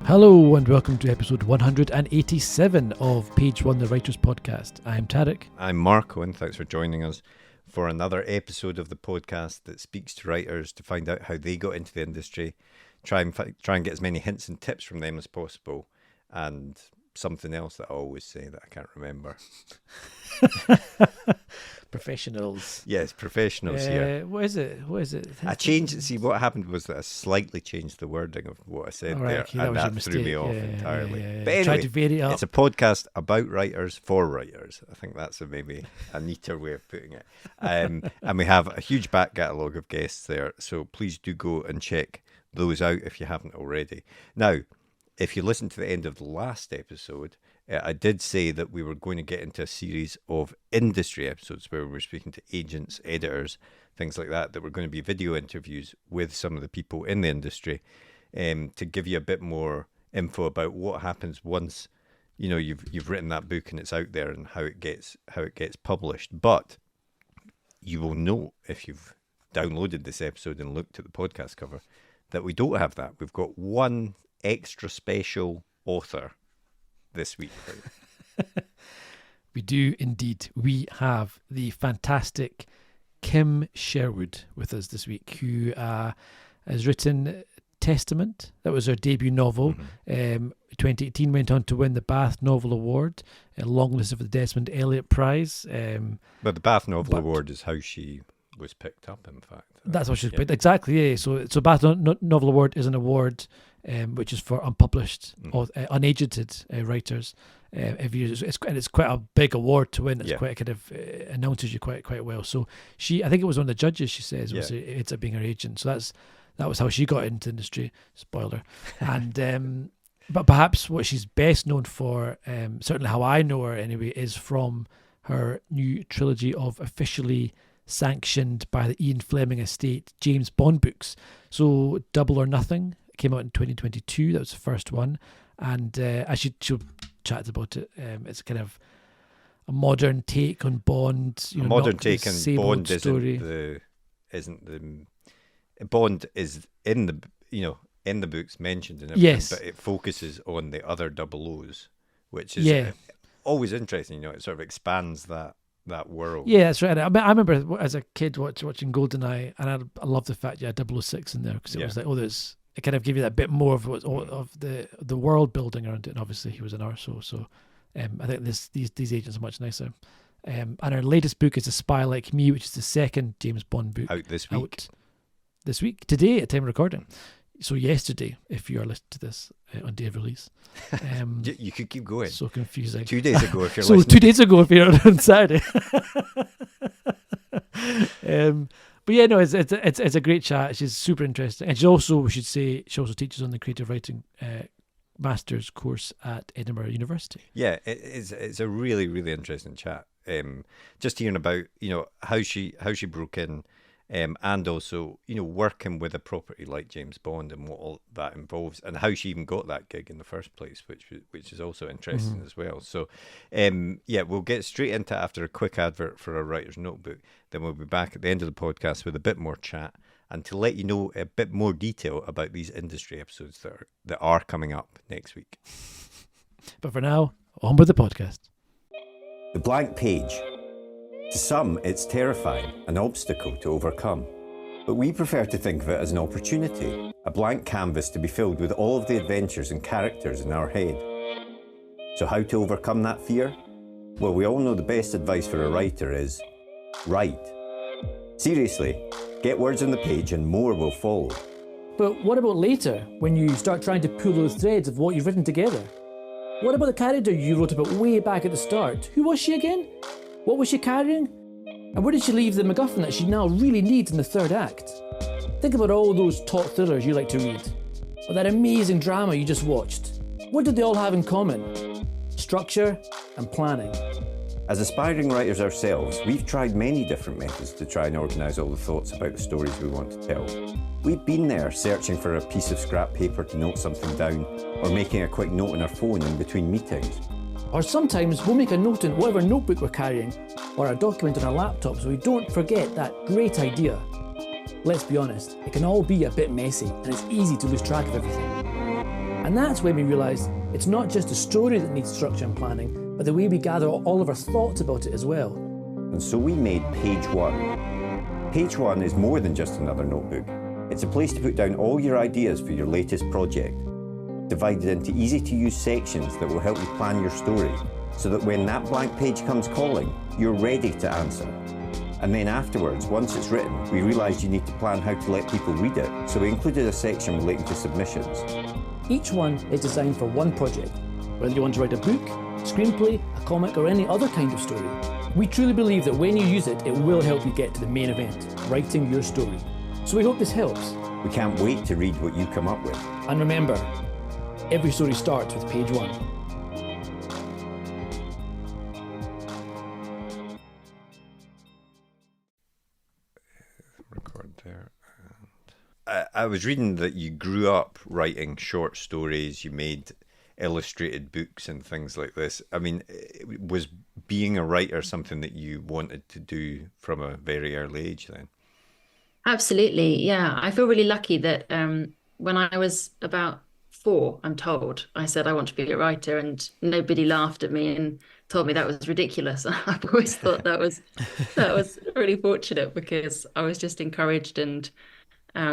Hello and welcome to episode 187 of Page One, the Writers Podcast. I'm Tarek. I'm Marco, and thanks for joining us for another episode of the podcast that speaks to writers to find out how they got into the industry, try and get as many hints and tips from them as possible, and something else that I always say that I can't remember. Professionals. Yes, professionals here. What is it? I changed it. See, what happened was that I slightly changed the wording of what I said there, okay, and that threw me off entirely. But anyway, to vary it up. It's a podcast about writers for writers. I think that's maybe a neater way of putting it. And we have a huge back catalogue of guests there, so please do go and check those out if you haven't already. Now, if you listened to the end of the last episode, I did say that we were going to get into a series of industry episodes where we were speaking to agents, editors, things like that were going to be video interviews with some of the people in the industry, to give you a bit more info about what happens once you've written that book and it's out there and how it gets published. But you will know if you've downloaded this episode and looked at the podcast cover that we don't have that. We've got one extra special author this week. We do indeed. We have the fantastic Kim Sherwood with us this week, who has written Testament. That was her debut novel. 2018 went on to win the Bath Novel Award, longlisted for the Desmond Elliott Prize. But the Bath Novel Award is how she was picked up, in fact. That's what she's picked. Exactly, yeah. So Bath Novel Award is an award which is for unpublished or unagented writers. It's quite a big award to win. It's quite kind of announces you quite well. So I think it was one of the judges. She says it's being her agent. So that was how she got into the industry. Spoiler. And but perhaps what she's best known for, certainly how I know her anyway, is from her new trilogy of officially sanctioned by the Ian Fleming estate James Bond books. So Double or Nothing came out in 2022. That was the first one, and she'll chat about it. It's kind of a modern take on Bond. A modern take on Bond isn't the Bond is in the books mentioned and everything, yes, but it focuses on the other double O's, which is always interesting. It sort of expands that world. Yeah, that's right. I remember as a kid watching GoldenEye, and I loved the fact you had 006 in there, because it was like, it kind of gave you that bit more of the world building around it. And obviously he was an arso, so I think these agents are much nicer. And our latest book is A Spy Like Me, which is the second James Bond book out this week. Today at time of recording. So yesterday, if you are listening to this on day of release. You could keep going. So confusing. 2 days ago if you're so listening. 2 days ago if you're on Saturday. But yeah, no, it's a great chat. She's super interesting. And she also teaches on the creative writing master's course at Edinburgh University. Yeah, it's a really, really interesting chat. Just hearing about, how she broke in, and also, working with a property like James Bond and what all that involves, and how she even got that gig in the first place, which is also interesting as well. So, we'll get straight into it after a quick advert for a writer's notebook. Then we'll be back at the end of the podcast with a bit more chat and to let you know a bit more detail about these industry episodes that are coming up next week. But for now, on with the podcast. The blank page. To some, it's terrifying, an obstacle to overcome. But we prefer to think of it as an opportunity, a blank canvas to be filled with all of the adventures and characters in our head. So how to overcome that fear? Well, we all know the best advice for a writer is write. Seriously, get words on the page and more will follow. But what about later, when you start trying to pull those threads of what you've written together? What about the character you wrote about way back at the start? Who was she again? What was she carrying? And where did she leave the MacGuffin that she now really needs in the third act? Think about all those top thrillers you like to read, or that amazing drama you just watched. What did they all have in common? Structure and planning. As aspiring writers ourselves, we've tried many different methods to try and organise all the thoughts about the stories we want to tell. We've been there searching for a piece of scrap paper to note something down, or making a quick note on our phone in between meetings. Or sometimes we'll make a note in whatever notebook we're carrying, or a document on our laptop so we don't forget that great idea. let's be honest, it can all be a bit messy and it's easy to lose track of everything. And that's when we realised it's not just a story that needs structure and planning, but the way we gather all of our thoughts about it as well. And so we made Page One. Page One is more than just another notebook. It's a place to put down all your ideas for your latest project, divided into easy-to-use sections that will help you plan your story, so that when that blank page comes calling, you're ready to answer. And then afterwards, once it's written, we realised you need to plan how to let people read it, so we included a section relating to submissions. Each one is designed for one project, whether you want to write a book, screenplay, a comic, or any other kind of story. We truly believe that when you use it, it will help you get to the main event, writing your story. So we hope this helps. We can't wait to read what you come up with. And remember, every story starts with page one. Record there. I was reading that you grew up writing short stories, you made illustrated books and things like this. I mean, was being a writer something that you wanted to do from a very early age then? Absolutely, yeah. I feel really lucky that when I was about 4, I'm told, I said I want to be a writer, and nobody laughed at me and told me that was ridiculous. I've always thought that was really fortunate, because I was just encouraged, and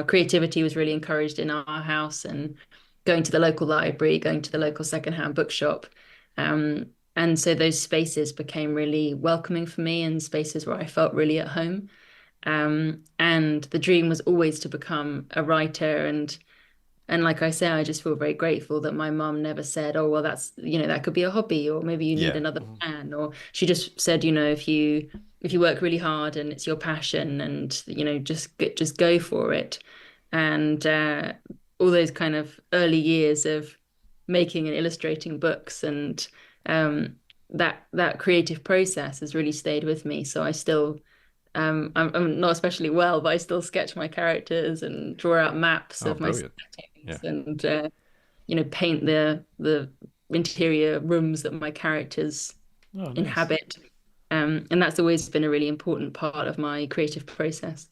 creativity was really encouraged in our house, and going to the local library, going to the local secondhand bookshop. And so those spaces became really welcoming for me, and spaces where I felt really at home. And the dream was always to become a writer. And like I say, I just feel very grateful that my mum never said, oh, well, that's, that could be a hobby, or maybe you need another plan. Or she just said, if you work really hard and it's your passion, and, just go for it. And all those kind of early years of making and illustrating books, and that creative process has really stayed with me. So I still, I'm not especially well, but I still sketch my characters and draw out maps of my settings, and paint the interior rooms that my characters inhabit. And that's always been a really important part of my creative process.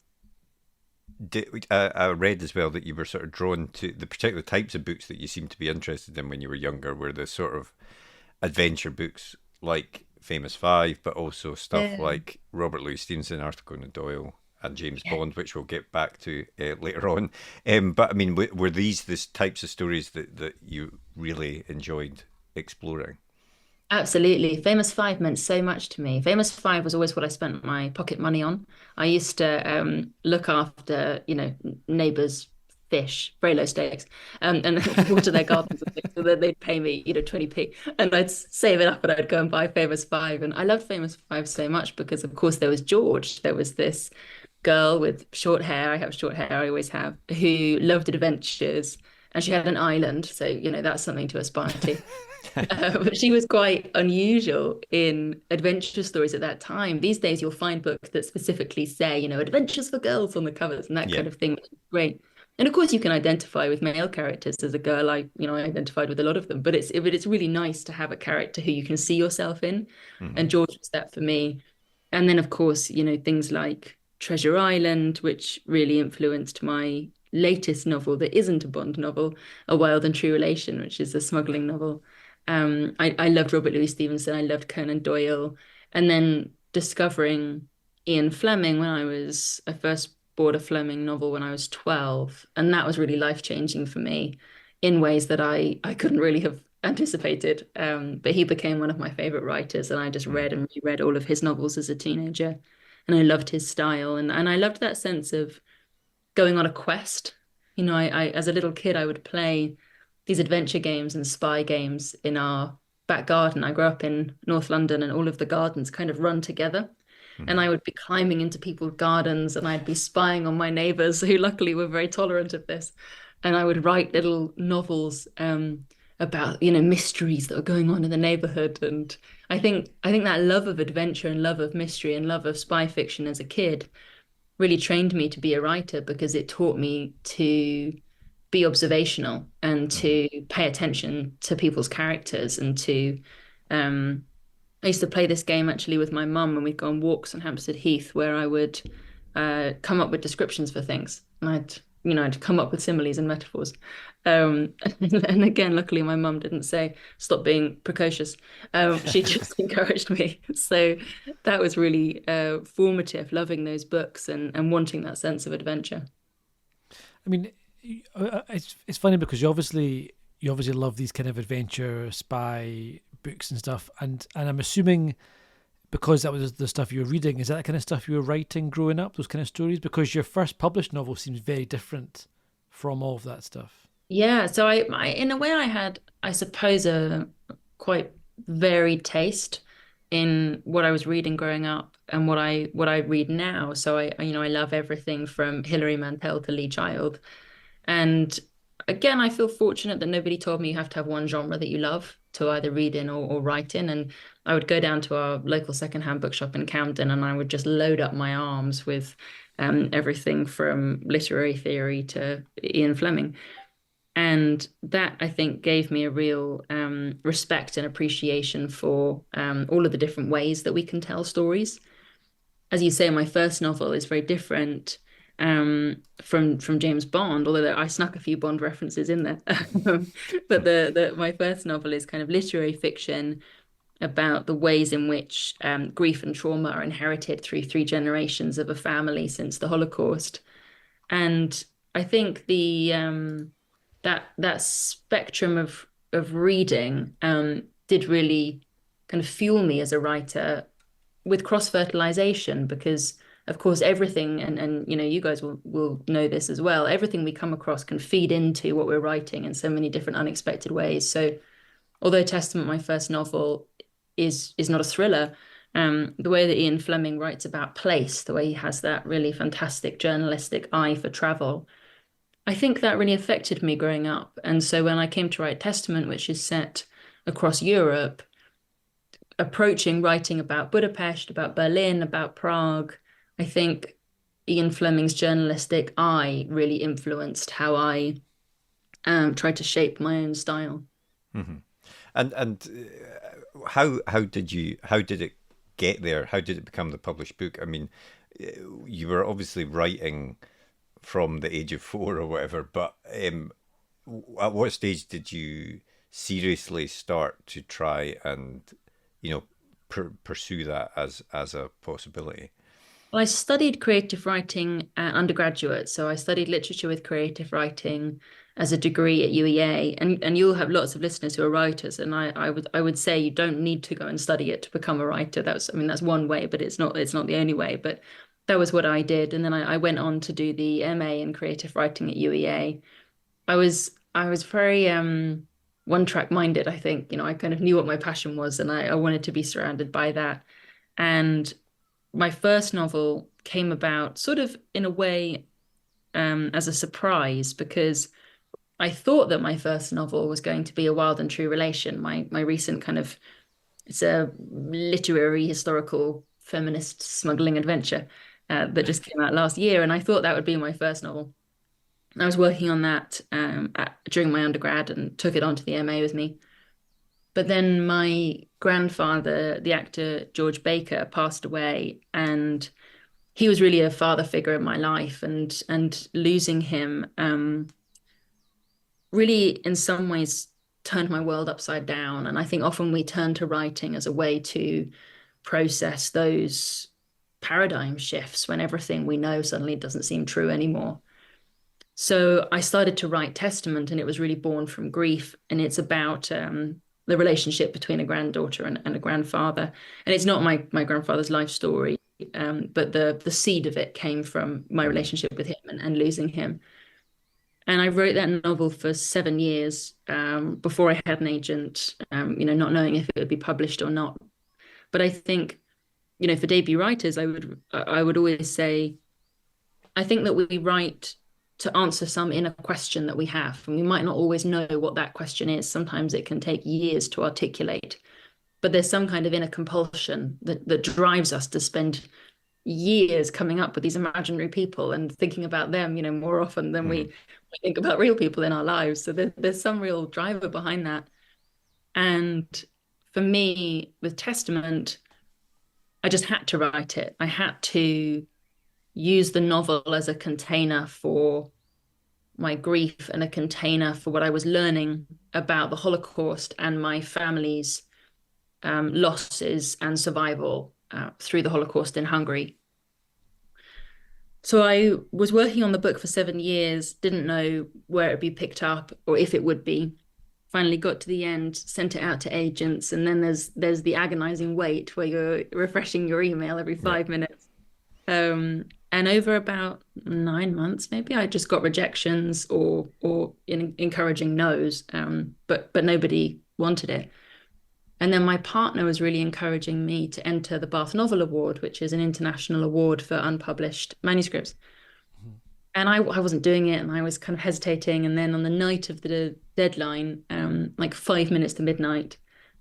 I read as well that you were sort of drawn to the particular types of books that you seemed to be interested in when you were younger, were the sort of adventure books like Famous Five, but also stuff like Robert Louis Stevenson, Arthur Conan Doyle, and James Bond, which we'll get back to later on. But I mean, were these the types of stories that you really enjoyed exploring? Absolutely. Famous Five meant so much to me. Famous Five was always what I spent my pocket money on. I used to look after, neighbours' fish, very low stakes, and water their gardens and things, so then they'd pay me, 20p, and I'd save it up and I'd go and buy Famous Five. And I loved Famous Five so much because, of course, there was George. There was this girl with short hair. I have short hair, I always have, who loved adventures, and she had an island. So, that's something to aspire to. But she was quite unusual in adventure stories at that time. These days, you'll find books that specifically say, adventures for girls on the covers and that kind of thing, which is great. And of course, you can identify with male characters. As a girl, I identified with a lot of them. But it's really nice to have a character who you can see yourself in. Mm-hmm. And George was that for me. And then, of course, things like Treasure Island, which really influenced my latest novel that isn't a Bond novel, A Wild and True Relation, which is a smuggling novel. I loved Robert Louis Stevenson. I loved Conan Doyle. And then discovering Ian Fleming when I first bought a Fleming novel when I was 12. And that was really life-changing for me in ways that I couldn't really have anticipated. But he became one of my favorite writers, and I just read and reread all of his novels as a teenager. And I loved his style. And I loved that sense of going on a quest. I as a little kid, I would play these adventure games and spy games in our back garden. I grew up in North London, and all of the gardens kind of run together. Mm-hmm. And I would be climbing into people's gardens, and I'd be spying on my neighbours, who luckily were very tolerant of this. And I would write little novels about, mysteries that were going on in the neighbourhood. And I think that love of adventure and love of mystery and love of spy fiction as a kid really trained me to be a writer, because it taught me to be observational and to pay attention to people's characters, and to I used to play this game actually with my mum when we'd go on walks on Hampstead Heath, where I would come up with descriptions for things, and I'd come up with similes and metaphors. And again, luckily, my mum didn't say stop being precocious. She just encouraged me. So that was really formative, loving those books and wanting that sense of adventure. I mean, it's funny because you obviously love these kind of adventure spy books and stuff, and I'm assuming because that was the stuff you were reading, is that the kind of stuff you were writing growing up, those kind of stories? Because your first published novel seems very different from all of that stuff. Yeah, so I in a way I had, I suppose, a quite varied taste in what I was reading growing up and what I read now. So I love everything from Hilary Mantel to Lee Child. And again, I feel fortunate that nobody told me you have to have one genre that you love to either read in or write in. And I would go down to our local secondhand bookshop in Camden and I would just load up my arms with everything from literary theory to Ian Fleming. And that, I think, gave me a real respect and appreciation for all of the different ways that we can tell stories. As you say, my first novel is very different from James Bond, although I snuck a few Bond references in there. But my first novel is kind of literary fiction about the ways in which grief and trauma are inherited through 3 generations of a family since the Holocaust. And I think that spectrum of reading did really kind of fuel me as a writer with cross-fertilization, because of course everything, and you guys will know this as well, everything we come across can feed into what we're writing in so many different unexpected ways. So although Testament, my first novel, is not a thriller, the way that Ian Fleming writes about place, the way he has that really fantastic journalistic eye for travel, I think that really affected me growing up. And so when I came to write Testament, which is set across Europe, approaching writing about Budapest, about Berlin, about Prague, I think Ian Fleming's journalistic eye really influenced how I tried to shape my own style. Mm-hmm. And how did it get there? How did it become the published book? I mean, you were obviously writing from the age of 4 or whatever, but at what stage did you seriously start to try and pursue that as a possibility? Well, I studied creative writing undergraduate, so I studied literature with creative writing as a degree at UEA, and you'll have lots of listeners who are writers, and I would say you don't need to go and study it to become a writer. That's one way, but it's not the only way. But that was what I did, and then I went on to do the MA in creative writing at UEA. I was very one-track minded, I think. I kind of knew what my passion was, and I wanted to be surrounded by that. And my first novel came about sort of in a way as a surprise, because I thought that my first novel was going to be A Wild and True Relation, my recent kind of, it's a literary historical feminist smuggling adventure that just came out last year, and I thought that would be my first novel. I was working on that during my undergrad and took it onto the MA with me. But then my grandfather, the actor George Baker, passed away, and he was really a father figure in my life, and losing him really in some ways turned my world upside down. And I think often we turn to writing as a way to process those paradigm shifts when everything we know suddenly doesn't seem true anymore. So I started to write Testament, and it was really born from grief, and it's about the relationship between a granddaughter and a grandfather. And it's not my grandfather's life story, but the seed of it came from my relationship with him and losing him. And I wrote that novel for 7 years before I had an agent, not knowing if it would be published or not. But I think, for debut writers, I would always say, I think that we write to answer some inner question that we have, and we might not always know what that question is. Sometimes it can take years to articulate, but there's some kind of inner compulsion that drives us to spend years coming up with these imaginary people and thinking about them, more often than we think about real people in our lives. So there's some real driver behind that. And for me, with Testament, I just had to write it. I had to use the novel as a container for my grief and a container for what I was learning about the Holocaust and my family's losses and survival through the Holocaust in Hungary. So I was working on the book for 7 years, didn't know where it would be picked up or if it would be. Finally got to the end, sent it out to agents, and then there's the agonizing wait where you're refreshing your email every 5 minutes. And over about 9 months, maybe, I just got rejections or encouraging no's, but nobody wanted it. And then my partner was really encouraging me to enter the Bath Novel Award, which is an international award for unpublished manuscripts. Mm-hmm. And I wasn't doing it, and I was kind of hesitating. And then on the night of the deadline, like 5 minutes to midnight,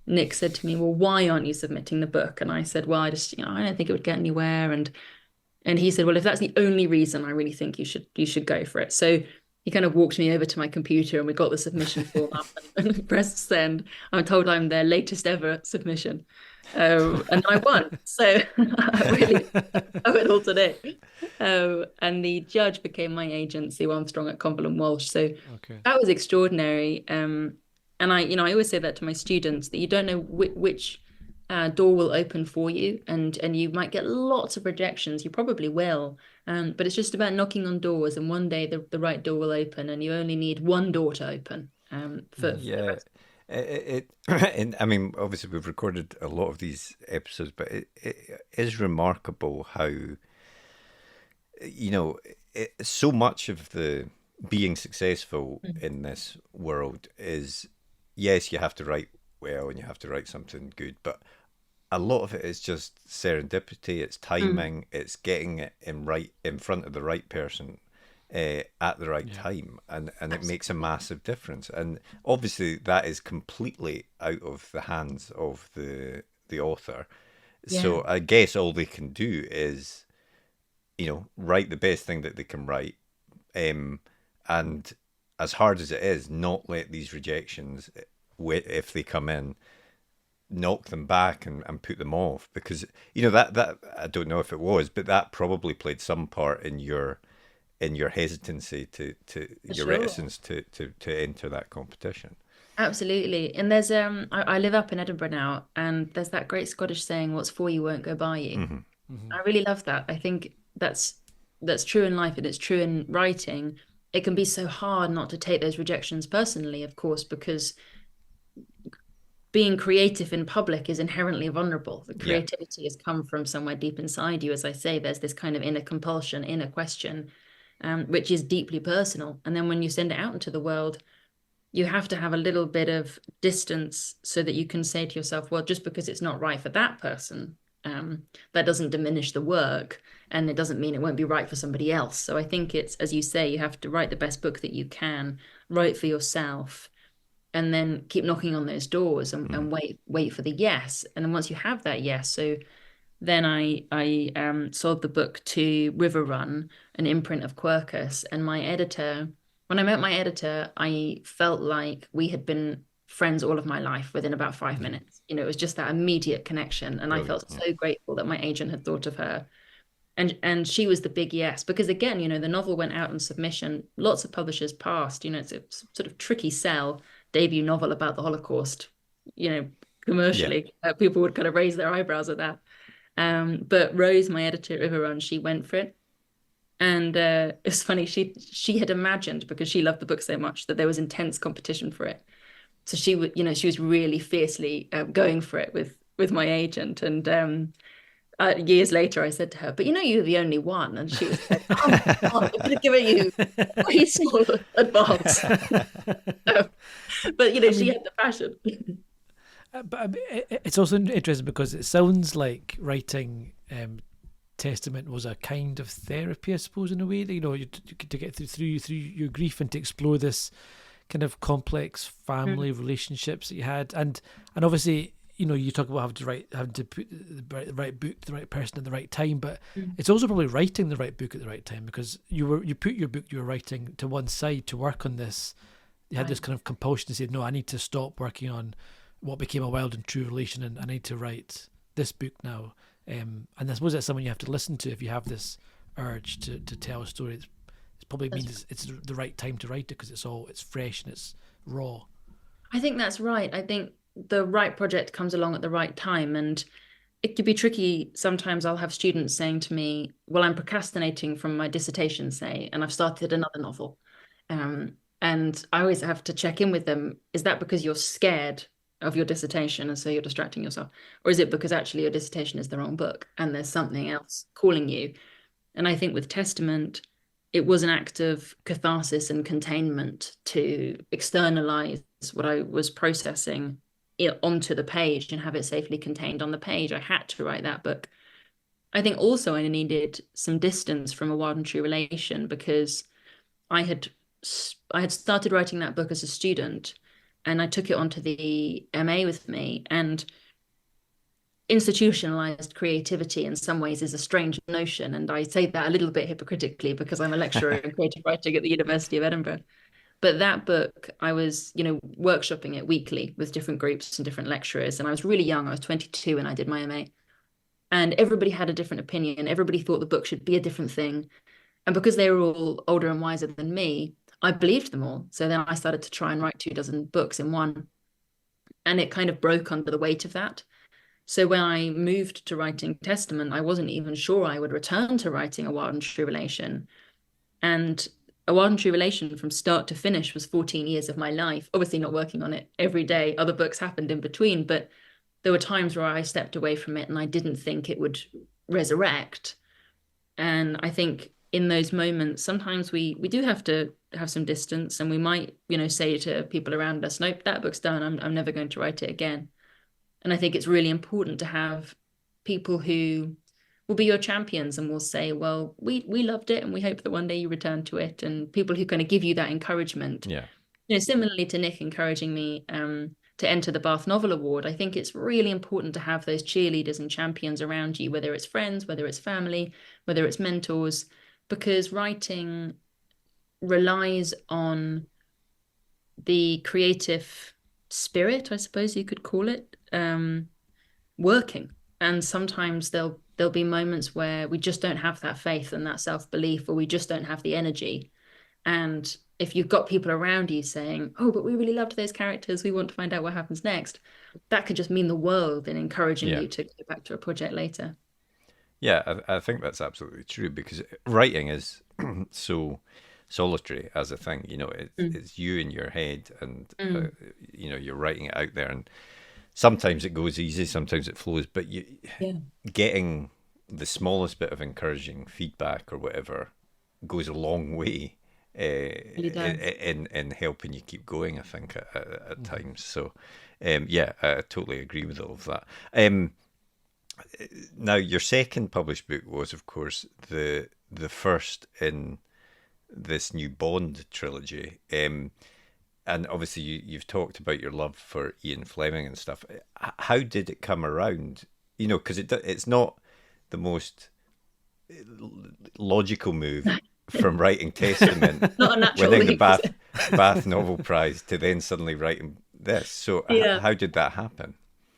Nick said to me, well, why aren't you submitting the book? And I said, well, I just, I don't think it would get anywhere. And he said, well, if that's the only reason, I really think you should go for it. So he kind of walked me over to my computer, and we got the submission form up and pressed send. I'm told I'm their latest ever submission. And I won. So I went all today. And the judge became my agent, Sue Armstrong at Conville & Walsh. So that was extraordinary. And I always say that to my students, that you don't know which door will open for you, and you might get lots of rejections. You probably will. But it's just about knocking on doors, and one day the right door will open, and you only need one door to open. And I mean, obviously we've recorded a lot of these episodes, but it is remarkable how, so much of the being successful in this world is, yes, you have to write well and you have to write something good, but a lot of it is just serendipity. It's timing. It's getting it in front of the right person at the right time, and it makes a massive difference. And obviously that is completely out of the hands of the author. So I guess all they can do is, write the best thing that they can write, and as hard as it is, not let these rejections, if they come in, knock them back and put them off, because that I don't know if it was, but that probably played some part in your hesitancy to your reticence to enter that competition. Absolutely. And there's I live up in Edinburgh now, and there's that great Scottish saying, what's for you won't go by you. Mm-hmm. Mm-hmm. I really love that. I think that's true in life, and it's true in writing. It can be so hard not to take those rejections personally, of course, because being creative in public is inherently vulnerable. The creativity has come from somewhere deep inside you. As I say, there's this kind of inner compulsion, inner question, which is deeply personal. And then when you send it out into the world, you have to have a little bit of distance so that you can say to yourself, well, just because it's not right for that person, that doesn't diminish the work, and it doesn't mean it won't be right for somebody else. So I think it's, as you say, you have to write the best book that you can, write for yourself, and then keep knocking on those doors and wait for the yes. And then once you have that yes, so then I sold the book to River Run, an imprint of Quercus, and my editor, when I met my editor, I felt like we had been friends all of my life within about 5 minutes. It was just that immediate connection, and I felt so grateful that my agent had thought of her. And she was the big yes, because again, the novel went out on submission. Lots of publishers passed. It's a sort of tricky sell, debut novel about the Holocaust, commercially. People would kind of raise their eyebrows at that. But Rose, my editor at River Run, she went for it. And it's funny, she had imagined, because she loved the book so much, that there was intense competition for it. So she was really fiercely going for it with my agent. And years later, I said to her, but you're the only one. And she was like, oh my God, I'm going to give you a small advance. But she had the passion. But it's also interesting because it sounds like writing Testament was a kind of therapy, I suppose, in a way, that, to get through your grief and to explore this kind of complex family relationships that you had, and obviously, you talk about having to put the right book to the right person at the right time, but it's also probably writing the right book at the right time, because you put your book you were writing to one side to work on this. You had this kind of compulsion to say, no, I need to stop working on what became a wild and true relation, and I need to write this book now. And I suppose that's someone you have to listen to if you have this urge to tell a story. It probably means it's the right time to write it because it's fresh and it's raw. I think that's right. I think the right project comes along at the right time, and it could be tricky. Sometimes I'll have students saying to me, well, I'm procrastinating from my dissertation, say, and I've started another novel. And I always have to check in with them. Is that because you're scared of your dissertation and so you're distracting yourself? Or is it because actually your dissertation is the wrong book and there's something else calling you? And I think with Testament, it was an act of catharsis and containment to externalize what I was processing onto the page and have it safely contained on the page. I had to write that book. I think also I needed some distance from A Wild and True Relation because I had started writing that book as a student, and I took it onto the MA with me. And institutionalized creativity in some ways is a strange notion, and I say that a little bit hypocritically because I'm a lecturer in creative writing at the University of Edinburgh. But that book, I was, workshopping it weekly with different groups and different lecturers, and I was really young. I was 22 when I did my MA, and everybody had a different opinion. Everybody thought the book should be a different thing, and because they were all older and wiser than me, I believed them all. So then I started to try and write 24 books in one, and it kind of broke under the weight of that. So when I moved to writing Testament, I wasn't even sure I would return to writing A Wild and True Relation. And A Wild and True Relation from start to finish was 14 years of my life, obviously not working on it every day. Other books happened in between, but there were times where I stepped away from it and I didn't think it would resurrect. And I think in those moments, sometimes we do have to have some distance, and we might, say to people around us, nope, that book's done. I'm never going to write it again. And I think it's really important to have people who will be your champions and will say, well, we loved it and we hope that one day you return to it. And people who kind of give you that encouragement. Yeah. Similarly to Nick encouraging me to enter the Bath Novel Award, I think it's really important to have those cheerleaders and champions around you, whether it's friends, whether it's family, whether it's mentors, because writing relies on the creative spirit, I suppose you could call it, working. And sometimes there'll be moments where we just don't have that faith and that self-belief, or we just don't have the energy. And if you've got people around you saying, oh, but we really loved those characters, we want to find out what happens next, that could just mean the world in encouraging you to go back to a project later. Yeah, I think that's absolutely true, because writing is so solitary as a thing. It's you in your head, and you're writing it out there, and sometimes it goes easy, sometimes it flows, but getting the smallest bit of encouraging feedback or whatever goes a long way in helping you keep going, I think, at times. So, I totally agree with all of that. Now, your second published book was, of course, the first in this new Bond trilogy. And obviously, you've talked about your love for Ian Fleming and stuff. How did it come around? Because it's not the most logical move from writing Testament, not a natural winning leap, the Bath Novel Prize, to then suddenly writing this. So how did that happen?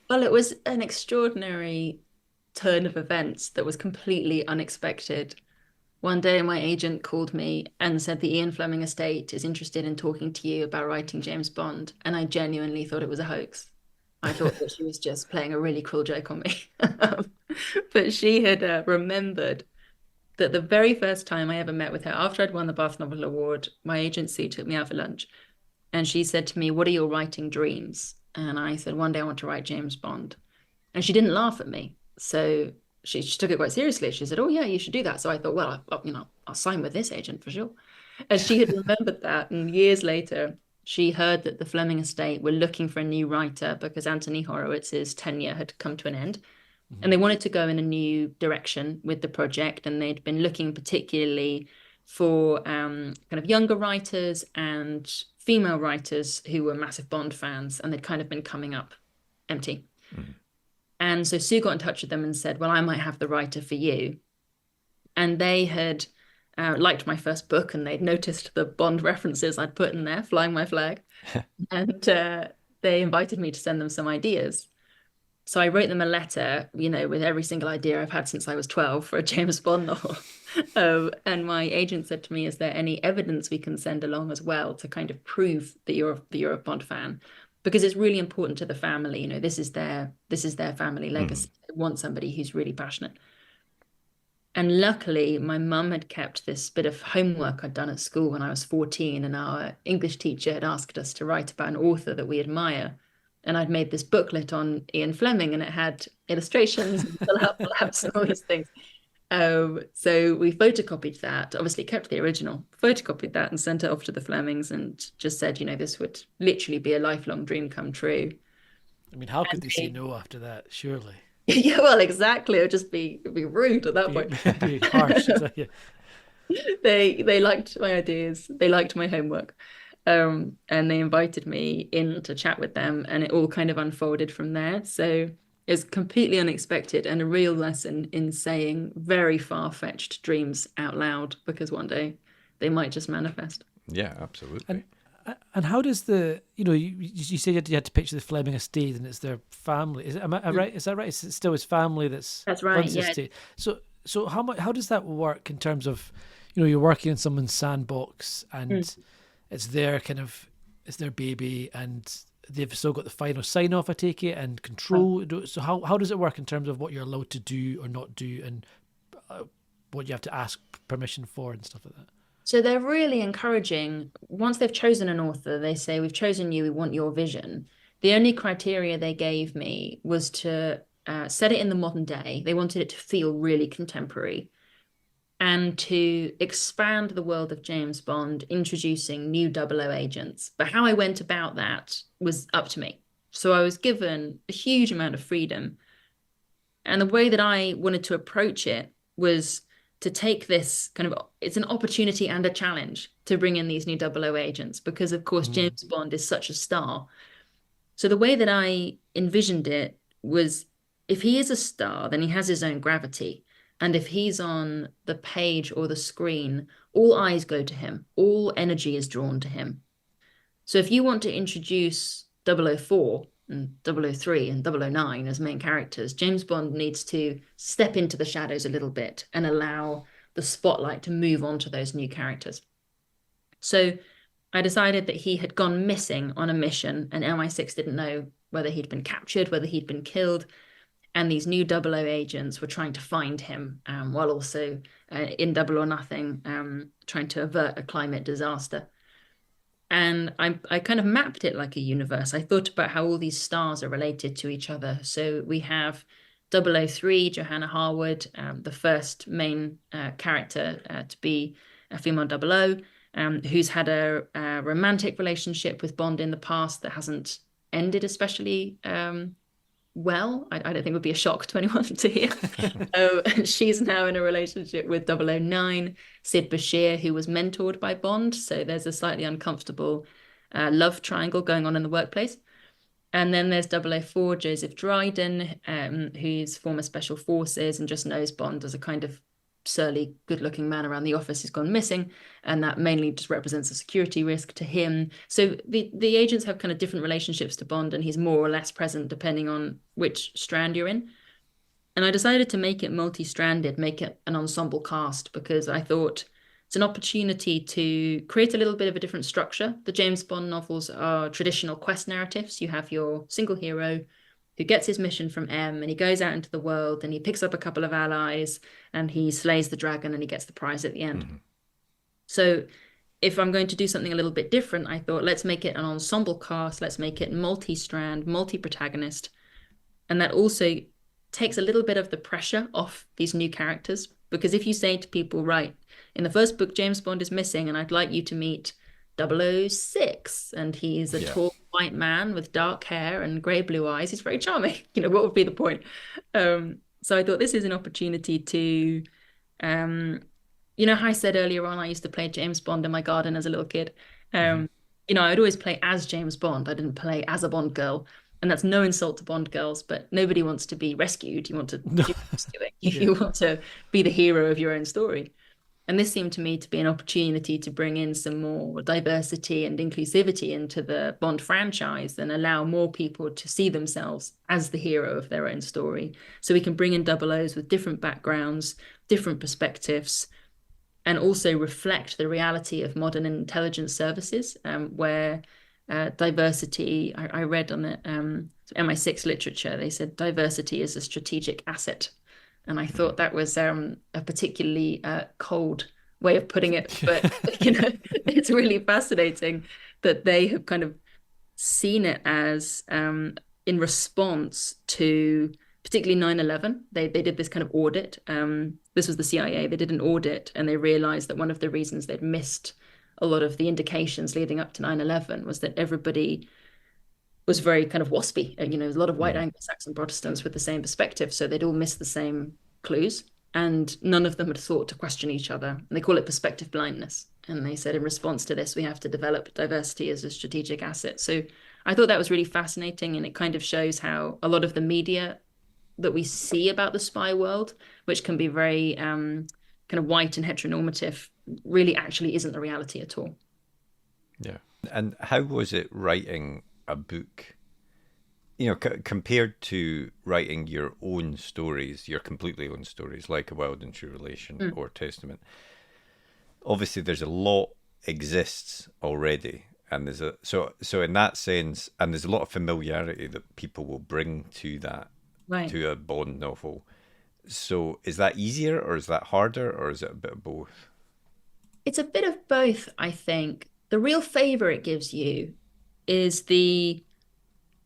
Well, it was an extraordinary turn of events that was completely unexpected. One day my agent called me and said the Ian Fleming estate is interested in talking to you about writing James Bond. And I genuinely thought it was a hoax. I thought that she was just playing a really cruel joke on me. But she had remembered that the very first time I ever met with her, after I'd won the Bath Novel Award, my agency took me out for lunch. And she said to me, what are your writing dreams? And I said, one day I want to write James Bond. And she didn't laugh at me. So she took it quite seriously. She said, oh, yeah, you should do that. So I thought, well, I'll sign with this agent for sure. And she had remembered that. And years later, she heard that the Fleming estate were looking for a new writer because Anthony Horowitz's tenure had come to an end. Mm-hmm. And they wanted to go in a new direction with the project. And they'd been looking particularly for kind of younger writers and female writers who were massive Bond fans. And they'd kind of been coming up empty. Mm-hmm. And so Sue got in touch with them and said, well, I might have the writer for you. And they had liked my first book, and they'd noticed the Bond references I'd put in there, flying my flag. And they invited me to send them some ideas. So I wrote them a letter, with every single idea I've had since I was 12 for a James Bond novel. And my agent said to me, is there any evidence we can send along as well to kind of prove that you're a Bond fan? Because it's really important to the family. This is their family legacy. They want somebody who's really passionate. And luckily, my mum had kept this bit of homework I'd done at school when I was 14, and our English teacher had asked us to write about an author that we admire. And I'd made this booklet on Ian Fleming, and it had illustrations and fill-out labs and all these things. So we photocopied that, obviously kept the original, photocopied that and sent it off to the Flemings and just said, this would literally be a lifelong dream come true. I mean, how could they say no after that, surely? Yeah, well, exactly. It would just be rude at that point. Be harsh. Yeah. They liked my ideas. They liked my homework. And they invited me in to chat with them, and it all kind of unfolded from there. So it's completely unexpected and a real lesson in saying very far-fetched dreams out loud, because one day they might just manifest. Yeah, absolutely. And how does the, you said you had to picture the Fleming estate and it's their family. Am I right? Is that right? It's still his family that's right, runs the yeah. estate. So how does that work in terms of, you're working in someone's sandbox and it's their it's their baby and they've still got the final sign off, I take it, and control. So how does it work in terms of what you're allowed to do or not do, and what you have to ask permission for and stuff like that? So they're really encouraging. Once they've chosen an author, they say, we've chosen you, we want your vision. The only criteria they gave me was to set it in the modern day. They wanted it to feel really contemporary and to expand the world of James Bond, introducing new 00 agents. But how I went about that was up to me. So I was given a huge amount of freedom. And the way that I wanted to approach it was to take this it's an opportunity and a challenge to bring in these new 00 agents, because of course James Bond is such a star. So the way that I envisioned it was, if he is a star, then he has his own gravity. And if he's on the page or the screen, all eyes go to him, all energy is drawn to him. So if you want to introduce 004 and 003 and 009 as main characters, James Bond needs to step into the shadows a little bit and allow the spotlight to move on to those new characters. So I decided that he had gone missing on a mission, and MI6 didn't know whether he'd been captured, whether he'd been killed. And these new 00 agents were trying to find him, while also in Double or Nothing, trying to avert a climate disaster. And I kind of mapped it like a universe. I thought about how all these stars are related to each other. So we have 003, Johanna Harwood, the first main character to be a female 00, who's had a romantic relationship with Bond in the past that hasn't ended especially well. I don't think it would be a shock to anyone to hear. She's now in a relationship with 009, Sid Bashir, who was mentored by Bond. So there's a slightly uncomfortable love triangle going on in the workplace. And then there's 004, Joseph Dryden, who's former special forces and just knows Bond as a kind of surly, good-looking man around the office who's gone missing, and that mainly just represents a security risk to him. So the agents have kind of different relationships to Bond, and he's more or less present depending on which strand you're in. And I decided to make it multi-stranded, make it an ensemble cast, because I thought it's an opportunity to create a little bit of a different structure. The James Bond novels are traditional quest narratives. You have your single hero who gets his mission from M, and he goes out into the world and he picks up a couple of allies and he slays the dragon and he gets the prize at the end. So if I'm going to do something a little bit different, I thought, let's make it an ensemble cast, let's make it multi-strand, multi-protagonist. And that also takes a little bit of the pressure off these new characters, because if you say to people, right, in the first book, James Bond is missing and I'd like you to meet 006, and he's a tall white man with dark hair and grey blue eyes. He's very charming. What would be the point? So I thought this is an opportunity to, how I said earlier on, I used to play James Bond in my garden as a little kid. I'd always play as James Bond. I didn't play as a Bond girl. And that's no insult to Bond girls, but nobody wants to be rescued. You want to do rescuing. You want to be the hero of your own story. And this seemed to me to be an opportunity to bring in some more diversity and inclusivity into the Bond franchise and allow more people to see themselves as the hero of their own story. So we can bring in double O's with different backgrounds, different perspectives, and also reflect the reality of modern intelligence services, where diversity, I read on the MI6 literature, they said diversity is a strategic asset. And I thought that was a particularly cold way of putting it. But, it's really fascinating that they have kind of seen it as in response to particularly 9/11. They did this kind of audit. This was the CIA. They did an audit and they realized that one of the reasons they'd missed a lot of the indications leading up to 9/11 was that everybody was very kind of waspy. There's a lot of white Anglo-Saxon Protestants with the same perspective, so they'd all missed the same clues, and none of them had thought to question each other. And they call it perspective blindness. And they said, in response to this, we have to develop diversity as a strategic asset. So I thought that was really fascinating, and it kind of shows how a lot of the media that we see about the spy world, which can be very kind of white and heteronormative, really actually isn't the reality at all. Yeah. And how was it writing a book, compared to writing your own stories, your completely own stories, like A Wild and True Relation or Testament? Obviously, there's a lot exists already, and so in that sense, and there's a lot of familiarity that people will bring to that, right, to a Bond novel. So is that easier, or is that harder, or is it a bit of both? It's a bit of both, I think. The real favor it gives you is the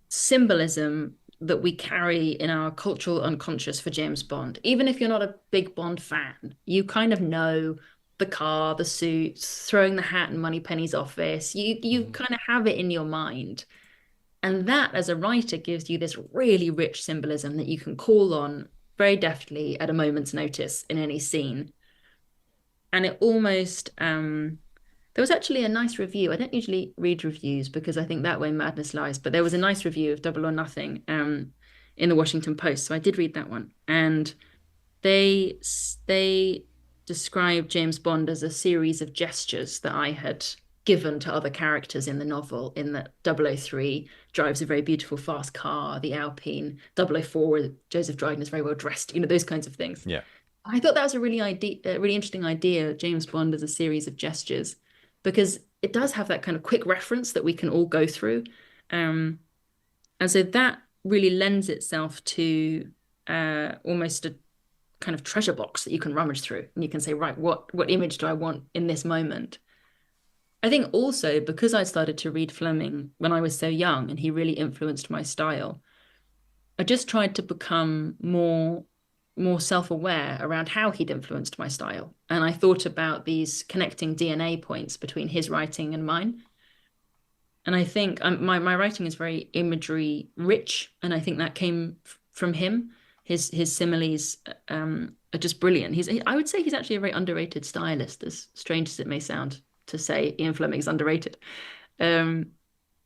symbolism that we carry in our cultural unconscious for James Bond. Even if you're not a big Bond fan, you kind of know the car, the suits, throwing the hat in Moneypenny's office. You kind of have it in your mind. And that, as a writer, gives you this really rich symbolism that you can call on very deftly at a moment's notice in any scene. And it almost... there was actually a nice review. I don't usually read reviews because I think that way madness lies, but there was a nice review of Double or Nothing in the Washington Post. So I did read that one. And they described James Bond as a series of gestures that I had given to other characters in the novel, in that 003 drives a very beautiful fast car, the Alpine, 004 where Joseph Dryden is very well dressed, those kinds of things. Yeah. I thought that was a really interesting idea, James Bond as a series of gestures, because it does have that kind of quick reference that we can all go through. And so that really lends itself to almost a kind of treasure box that you can rummage through. And you can say, right, what image do I want in this moment? I think also because I started to read Fleming when I was so young and he really influenced my style, I just tried to become more self-aware around how he'd influenced my style. And I thought about these connecting DNA points between his writing and mine. And I think my writing is very imagery rich. And I think that came from him. His similes are just brilliant. I would say he's actually a very underrated stylist, as strange as it may sound to say Ian Fleming's underrated. And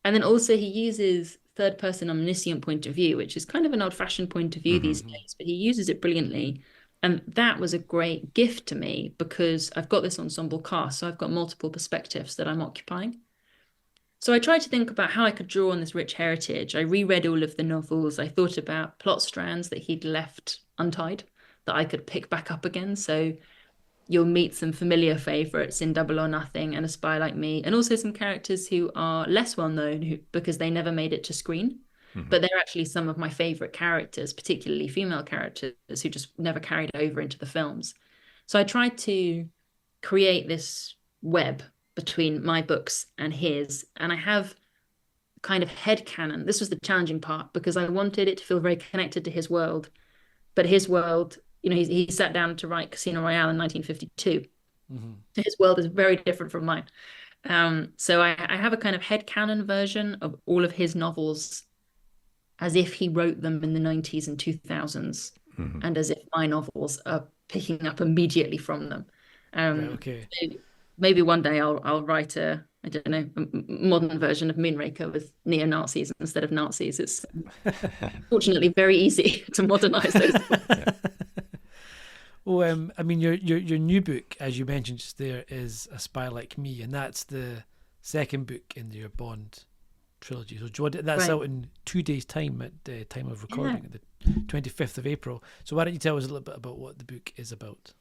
then also he uses third-person omniscient point of view, which is kind of an old-fashioned point of view these days, but he uses it brilliantly. And that was a great gift to me because I've got this ensemble cast, so I've got multiple perspectives that I'm occupying. So I tried to think about how I could draw on this rich heritage. I reread all of the novels. I thought about plot strands that he'd left untied that I could pick back up again. So you'll meet some familiar favourites in Double or Nothing and A Spy Like Me, and also some characters who are less well known because they never made it to screen. But they're actually some of my favourite characters, particularly female characters who just never carried over into the films. So I tried to create this web between my books and his, and I have kind of headcanon. This was the challenging part because I wanted it to feel very connected to his world, but his world, he sat down to write Casino Royale in 1952. His world is very different from mine. So I have a kind of headcanon version of all of his novels as if he wrote them in the 90s and 2000s, and as if my novels are picking up immediately from them. Okay. So maybe one day I'll write a modern version of Moonraker with neo-Nazis instead of Nazis. It's fortunately very easy to modernize those. Well, I mean, your new book, as you mentioned just there, is A Spy Like Me, and that's the second book in your Bond trilogy. So do you want that's out in 2 days' time at the time of recording, the 25th of April. So why don't you tell us a little bit about what the book is about?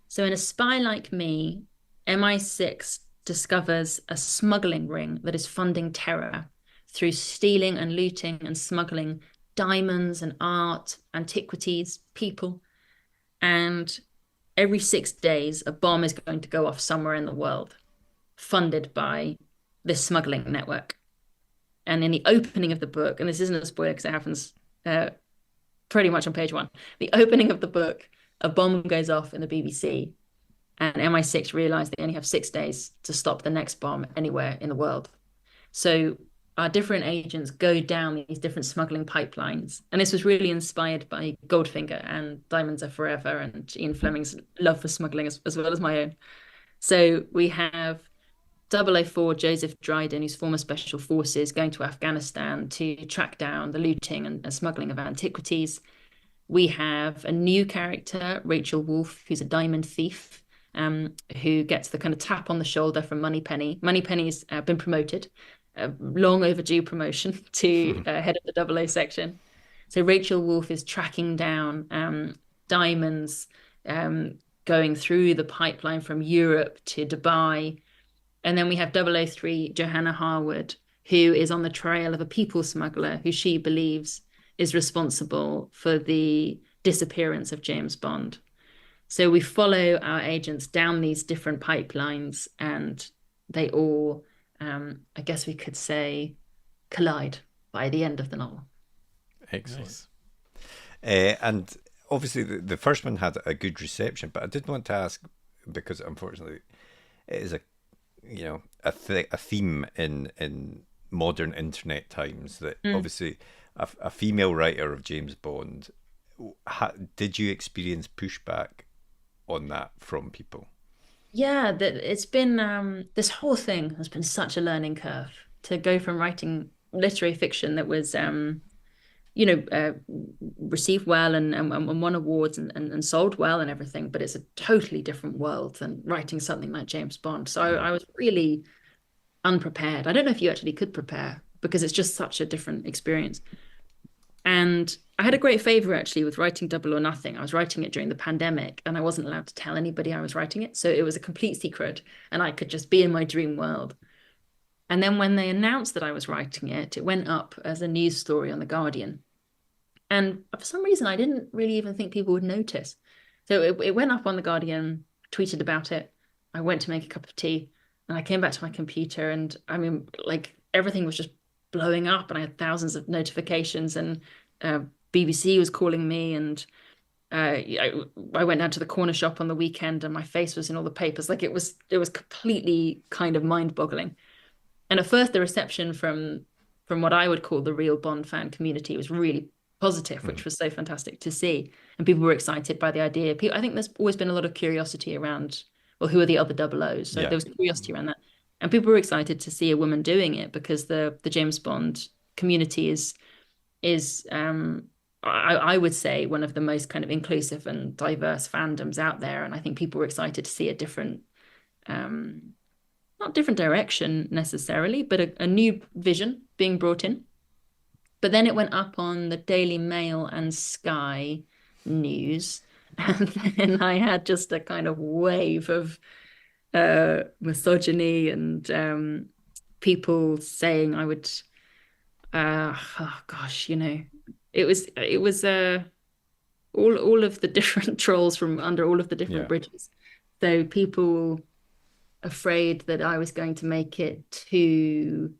So in A Spy Like Me, MI6 discovers a smuggling ring that is funding terror through stealing and looting and smuggling diamonds and art, antiquities, people. And every 6 days, a bomb is going to go off somewhere in the world, funded by this smuggling network. And in the opening of the book, and this isn't a spoiler because it happens pretty much on page 1, the opening of the book, a bomb goes off in the BBC, and MI6 realize they only have 6 days to stop the next bomb anywhere in the world. So our different agents go down these different smuggling pipelines. And this was really inspired by Goldfinger and Diamonds Are Forever and Ian Fleming's love for smuggling as well as my own. So we have 004 Joseph Dryden, who's former special forces, going to Afghanistan to track down the looting and smuggling of antiquities. We have a new character, Rachel Wolfe, who's a diamond thief, who gets the kind of tap on the shoulder from Moneypenny. Moneypenny's been promoted, a long overdue promotion to head of the 00 section. So Rachel Wolfe is tracking down diamonds, going through the pipeline from Europe to Dubai. And then we have 003 Johanna Harwood, who is on the trail of a people smuggler who she believes is responsible for the disappearance of James Bond. So we follow our agents down these different pipelines, and they all, I guess we could say, collide by the end of the novel. Excellent. Nice. And obviously the first one had a good reception, but I did want to ask, because unfortunately it is a theme in modern internet times that obviously a female writer of James Bond, did you experience pushback on that from people? Yeah, it's been this whole thing has been such a learning curve to go from writing literary fiction that was received well and won awards and sold well and everything, but it's a totally different world than writing something like James Bond. So I was really unprepared. I don't know if you actually could prepare, because it's just such a different experience. And I had a great favor actually with writing Double or Nothing. I was writing it during the pandemic and I wasn't allowed to tell anybody I was writing it. So it was a complete secret and I could just be in my dream world. And then when they announced that I was writing it, it went up as a news story on The Guardian. And for some reason, I didn't really even think people would notice. So it went up on The Guardian, tweeted about it. I went to make a cup of tea and I came back to my computer, and I mean, like, everything was just blowing up and I had thousands of notifications, and BBC was calling me, and I went down to the corner shop on the weekend and my face was in all the papers. Like, it was completely kind of mind-boggling. And at first the reception from what I would call the real Bond fan community was really positive, which was so fantastic to see. And people were excited by the idea. I think there's always been a lot of curiosity around, well, who are the other 00s? So there was curiosity around that. And people were excited to see a woman doing it, because the James Bond community is I would say one of the most kind of inclusive and diverse fandoms out there. And I think people were excited to see a different, not different direction necessarily, but a new vision being brought in. But then it went up on the Daily Mail and Sky News. And then I had just a kind of wave of misogyny and people saying I would, it was all of the different trolls from under all of the different bridges. So people afraid that I was going to make it too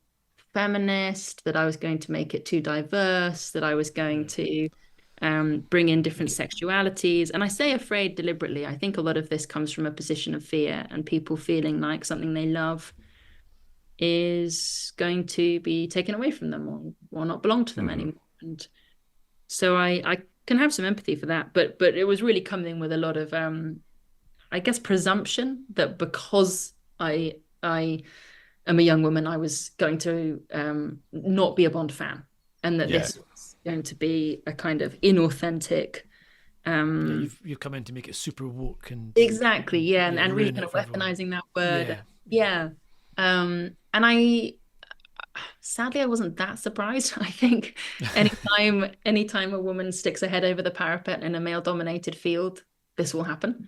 feminist, that I was going to make it too diverse, that I was going to bring in different sexualities. And I say afraid deliberately. I think a lot of this comes from a position of fear and people feeling like something they love is going to be taken away from them or not belong to them anymore. And so I can have some empathy for that, but it was really coming with a lot of I guess presumption that because I am a young woman, I was going to not be a Bond fan, and that this was going to be a kind of inauthentic You've come in to make it super woke and exactly, yeah, and really ruin kind it of for everyone. weaponizing that word. Yeah. And I sadly I wasn't that surprised. I think anytime a woman sticks her head over the parapet in a male-dominated field, this will happen.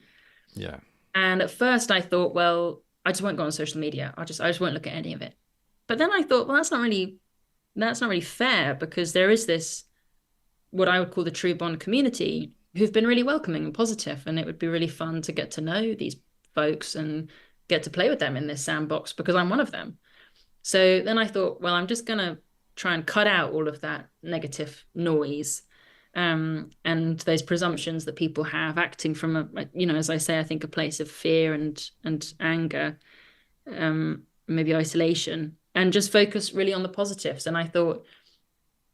Yeah. And at first I thought, well, I just won't go on social media. I just won't look at any of it. But then I thought, well, that's not really fair, because there is this, what I would call the True Bond community, who've been really welcoming and positive, and it would be really fun to get to know these folks and get to play with them in this sandbox, because I'm one of them. So then I thought, well, I'm just gonna try and cut out all of that negative noise, and those presumptions that people have, acting from as I say, I think a place of fear and anger, maybe isolation, and just focus really on the positives. And I thought,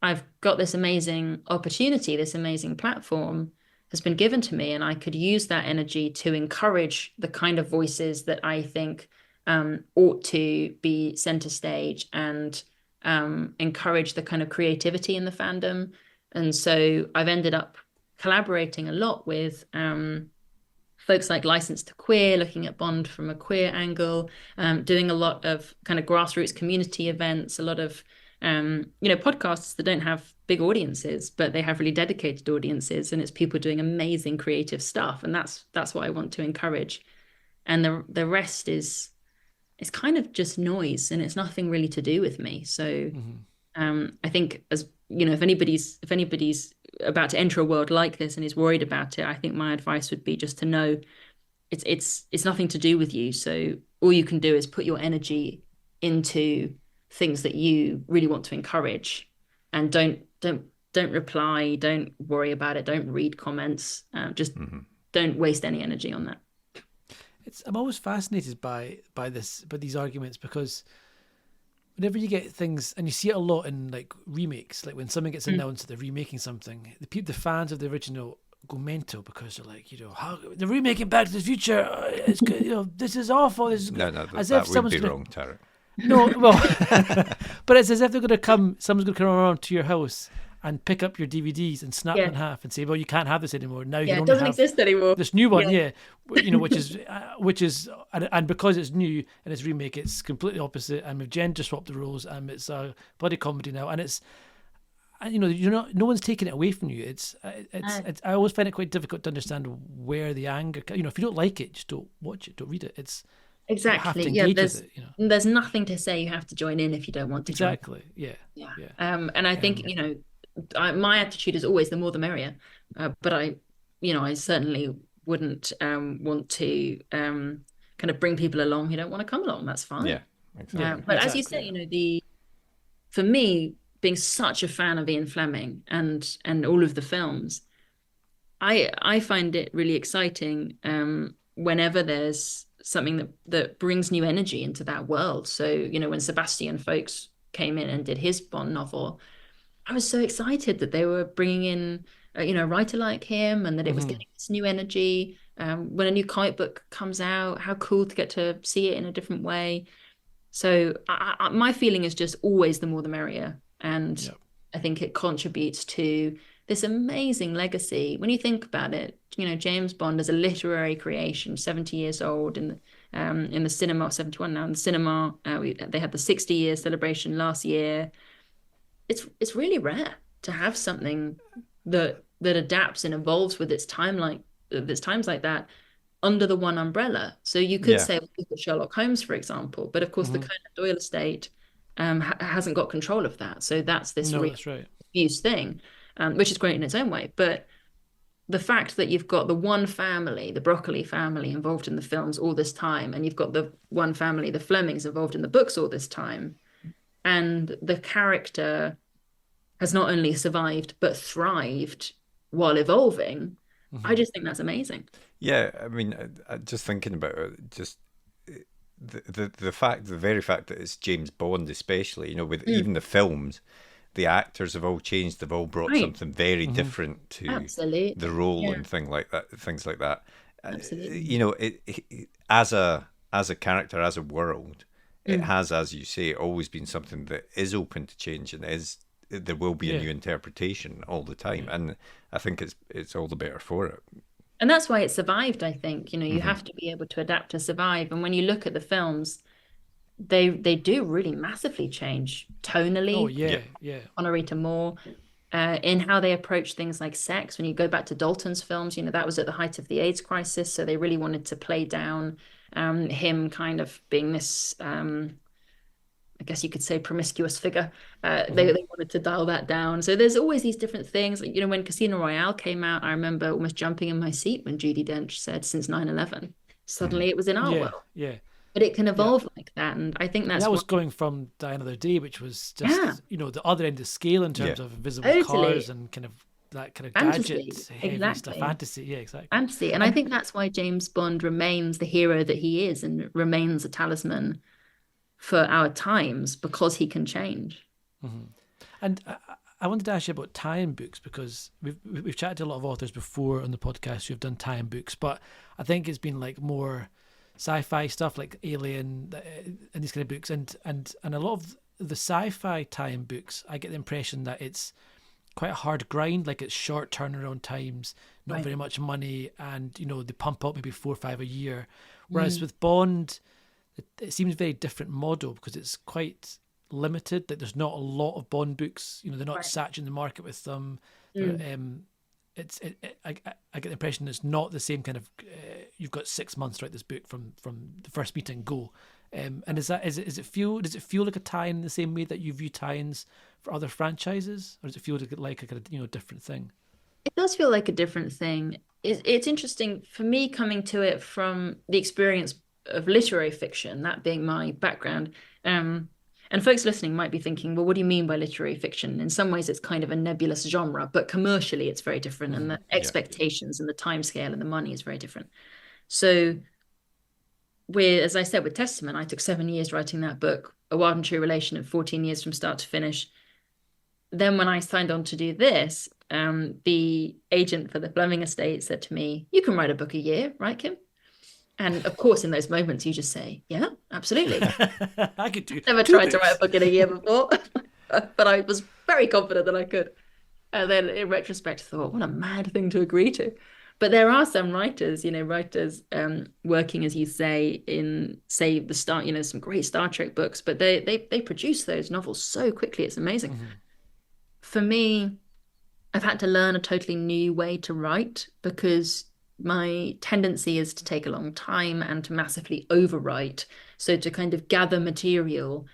I've got this amazing opportunity, this amazing platform has been given to me, and I could use that energy to encourage the kind of voices that I think ought to be center stage, and encourage the kind of creativity in the fandom. And so I've ended up collaborating a lot with folks like License to Queer, looking at Bond from a queer angle, doing a lot of kind of grassroots community events, a lot of podcasts that don't have big audiences, but they have really dedicated audiences, and it's people doing amazing creative stuff. And that's what I want to encourage. And the rest is kind of just noise, and it's nothing really to do with me. So I think, as if anybody's about to enter a world like this and is worried about it, I think my advice would be just to know it's nothing to do with you. So all you can do is put your energy into things that you really want to encourage, and don't reply, don't worry about it, don't read comments, just don't waste any energy on that. I'm always fascinated by these arguments, because whenever you get things, and you see it a lot in like remakes, like when something gets announced that they're remaking something, the fans of the original go mental, because they're like, how they're remaking Back to the Future, it's good, this is awful. This is good. No, as that if would someone's be gonna, wrong, Tarek. No, well, but it's as if someone's going to come around to your house and pick up your DVDs and snap them in half and say, well, you can't have this anymore. Now you can it only doesn't have exist anymore. This new one, which is, and because it's new and it's remake, it's completely opposite. And with gender swapped the roles, and it's a bloody comedy now, and it's, no one's taking it away from you. It's I always find it quite difficult to understand where the anger. If you don't like it, just don't watch it, don't read it. It's exactly, there's nothing to say you have to join in if you don't want to. Exactly, yeah. And I think my attitude is always the more the merrier, but I certainly wouldn't want to kind of bring people along who don't want to come along. That's fine. Yeah, exactly. But as you say, for me, being such a fan of Ian Fleming and all of the films, I find it really exciting whenever there's something that brings new energy into that world. So, when Sebastian Folks came in and did his Bond novel, I was so excited that they were bringing in, a writer like him, and that it was getting this new energy. When a new comic book comes out, how cool to get to see it in a different way. So my feeling is just always the more the merrier. And I think it contributes to this amazing legacy. When you think about it, James Bond is a literary creation, 70 years old in the cinema, 71 now in the cinema. They had the 60-year celebration last year. It's really rare to have something that adapts and evolves with its times like that under the one umbrella. So you could say, look at Sherlock Holmes, for example, but of course the Conan Doyle estate hasn't got control of that. So that's this diffuse thing, which is great in its own way. But the fact that you've got the one family, the Broccoli family, involved in the films all this time, and you've got the one family, the Flemings, involved in the books all this time, and the character has not only survived but thrived while evolving, I just think that's amazing. Yeah, I mean, just thinking about it, just the very fact that it's James Bond, especially, with even the films, the actors have all changed. They've all brought something very different to the role and things like that. Absolutely. As a character, as a world, it has, as you say, always been something that is open to change and is there will be a new interpretation all the time, and I think it's all the better for it. And that's why it survived, I think. You have to be able to adapt to survive. And when you look at the films, they do really massively change tonally. Oh, yeah. Connery to Moore, in how they approach things like sex. When you go back to Dalton's films, that was at the height of the AIDS crisis. So they really wanted to play down him kind of being this, I guess you could say, promiscuous figure. They wanted to dial that down. So there's always these different things. Like, when Casino Royale came out, I remember almost jumping in my seat when Judi Dench said, since 9/11. Suddenly it was in our world. Yeah. But it can evolve like that. And I think that's... that was going from Die Another Day, which was just, the other end of the scale in terms of invisible cars and kind of that kind of gadget, heavy stuff. Fantasy, yeah, exactly. Fantasy. And I think that's why James Bond remains the hero that he is and remains a talisman for our times, because he can change. And I wanted to ask you about tie-in books, because we've chatted to a lot of authors before on the podcast who've done tie-in books, but I think it's been like more sci-fi stuff like Alien and these kind of books, and a lot of the sci-fi tie-in books, I get the impression that it's quite a hard grind, like it's short turnaround times, not very much money, and they pump up maybe 4 or 5 a year, whereas with Bond it seems a very different model, because it's quite limited. Like there's not a lot of Bond books. They're not saturating the market with them. I get the impression it's not the same kind of. You've got 6 months to write this book from the first meeting go. And does it feel like a tie-in in the same way that you view tie-ins for other franchises, or does it feel like a kind of different thing? It does feel like a different thing. It's interesting for me coming to it from the experience of literary fiction, that being my background. And folks listening might be thinking, well, what do you mean by literary fiction? In some ways, it's kind of a nebulous genre, but commercially, it's very different. And the expectations and the timescale and the money is very different. So as I said, with Testament, I took 7 years writing that book, A Wild and True Relation, of 14 years from start to finish. Then when I signed on to do this, the agent for the Fleming estate said to me, you can write a book a year, right, Kim? And of course, in those moments, you just say, yeah, absolutely. I could do. Never tried to write a book in a year before, but I was very confident that I could. And then in retrospect, I thought, what a mad thing to agree to. But there are some writers, working, as you say, in, say, the start, some great Star Trek books, but they produce those novels so quickly. It's amazing. For me, I've had to learn a totally new way to write, because my tendency is to take a long time and to massively overwrite. So to kind of gather material,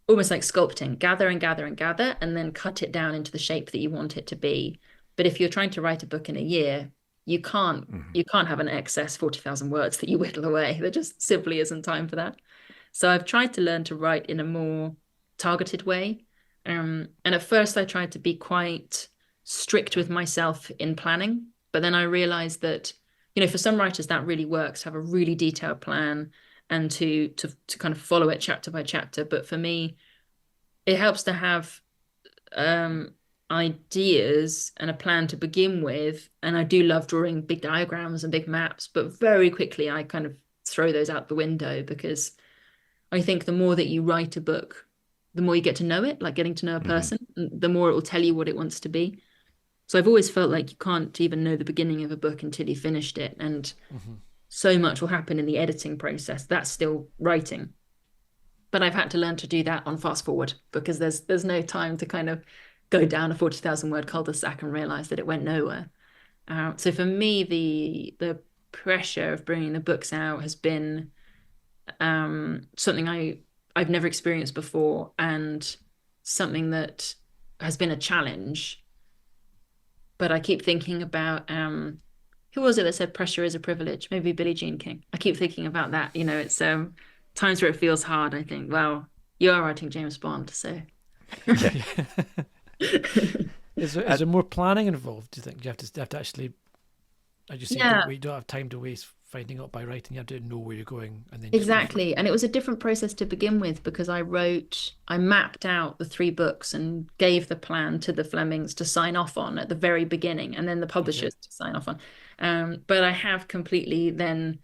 almost like sculpting, gather and gather and gather, and then cut it down into the shape that you want it to be. But if you're trying to write a book in a year, you can't have an excess 40,000 words that you whittle away. There just simply isn't time for that. So I've tried to learn to write in a more targeted way. And at first I tried to be quite strict with myself in planning. But then I realized that, for some writers that really works, to have a really detailed plan and to kind of follow it chapter by chapter. But for me, it helps to have ideas and a plan to begin with. And I do love drawing big diagrams and big maps, but very quickly I kind of throw those out the window, because I think the more that you write a book, the more you get to know it, like getting to know a person, the more it will tell you what it wants to be. So I've always felt like you can't even know the beginning of a book until you finished it. And so much will happen in the editing process. That's still writing. But I've had to learn to do that on fast forward, because there's no time to kind of go down a 40,000 word cul-de-sac and realize that it went nowhere. So for me, the pressure of bringing the books out has been something I've never experienced before, and something that has been a challenge. But I keep thinking about, who was it that said pressure is a privilege? Maybe Billie Jean King. I keep thinking about that. It's times where it feels hard. I think, well, you are writing James Bond, so. Is there more planning involved? Do you think you have to actually, as you say, you don't have time to waste finding out by writing. You have to know where you're going, and then exactly. And it was a different process to begin with, because I mapped out the 3 books and gave the plan to the Flemings to sign off on at the very beginning, and then the publishers to sign off on. But I have completely then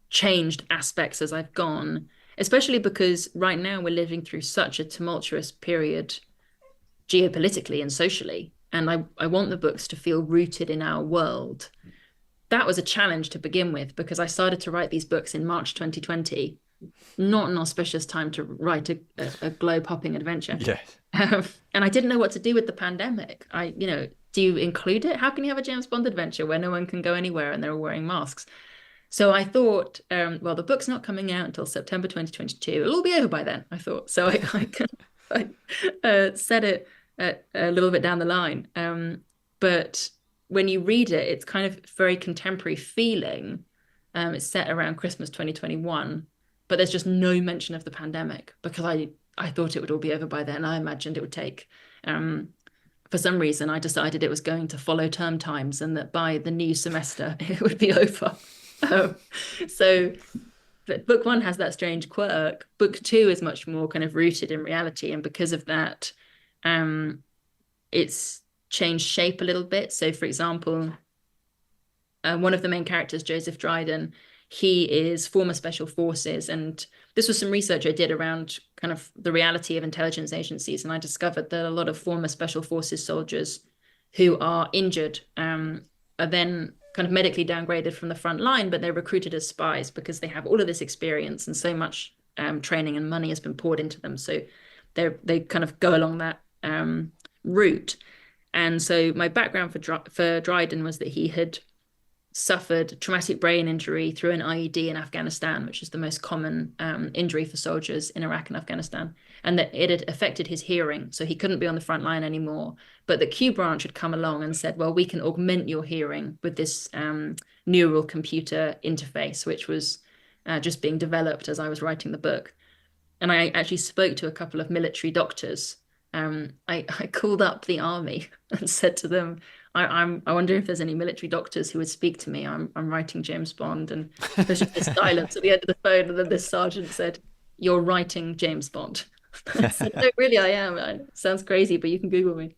changed aspects as I've gone, especially because right now we're living through such a tumultuous period geopolitically and socially. And I want the books to feel rooted in our world. That was a challenge to begin with, because I started to write these books in March 2020, not an auspicious time to write a globe-hopping adventure. Yes. And I didn't know what to do with the pandemic. Do you include it? How can you have a James Bond adventure where no one can go anywhere and they're all wearing masks? So I thought, well, the book's not coming out until September 2022. It'll all be over by then, I thought. So I set it a little bit down the line. But when you read it, it's kind of very contemporary feeling. It's set around Christmas 2021, but there's just no mention of the pandemic, because I thought it would all be over by then. I imagined it would take, for some reason, I decided it was going to follow term times and that by the new semester it would be over. So but book one has that strange quirk. Book two is much more kind of rooted in reality. And because of that, it's changed shape a little bit. So, for example, one of the main characters, Joseph Dryden, he is former special forces. And this was some research I did around kind of the reality of intelligence agencies. And I discovered that a lot of former special forces soldiers who are injured are then kind of medically downgraded from the front line, but they're recruited as spies because they have all of this experience and so much training and money has been poured into them. So they kind of go along that route. And so my background for Dryden was that he had suffered traumatic brain injury through an IED in Afghanistan, which is the most common injury for soldiers in Iraq and Afghanistan, and that it had affected his hearing, so he couldn't be on the front line anymore. But the Q branch had come along and said, well, we can augment your hearing with this neural computer interface, which was just being developed as I was writing the book. And I actually spoke to a couple of military doctors. I called up the army and said to them, I wonder if there's any military doctors who would speak to me. I'm writing James Bond. And there's just this silence at the end of the phone. And then this sergeant said, you're writing James Bond. I said, no, really, I am. It sounds crazy, but you can Google me.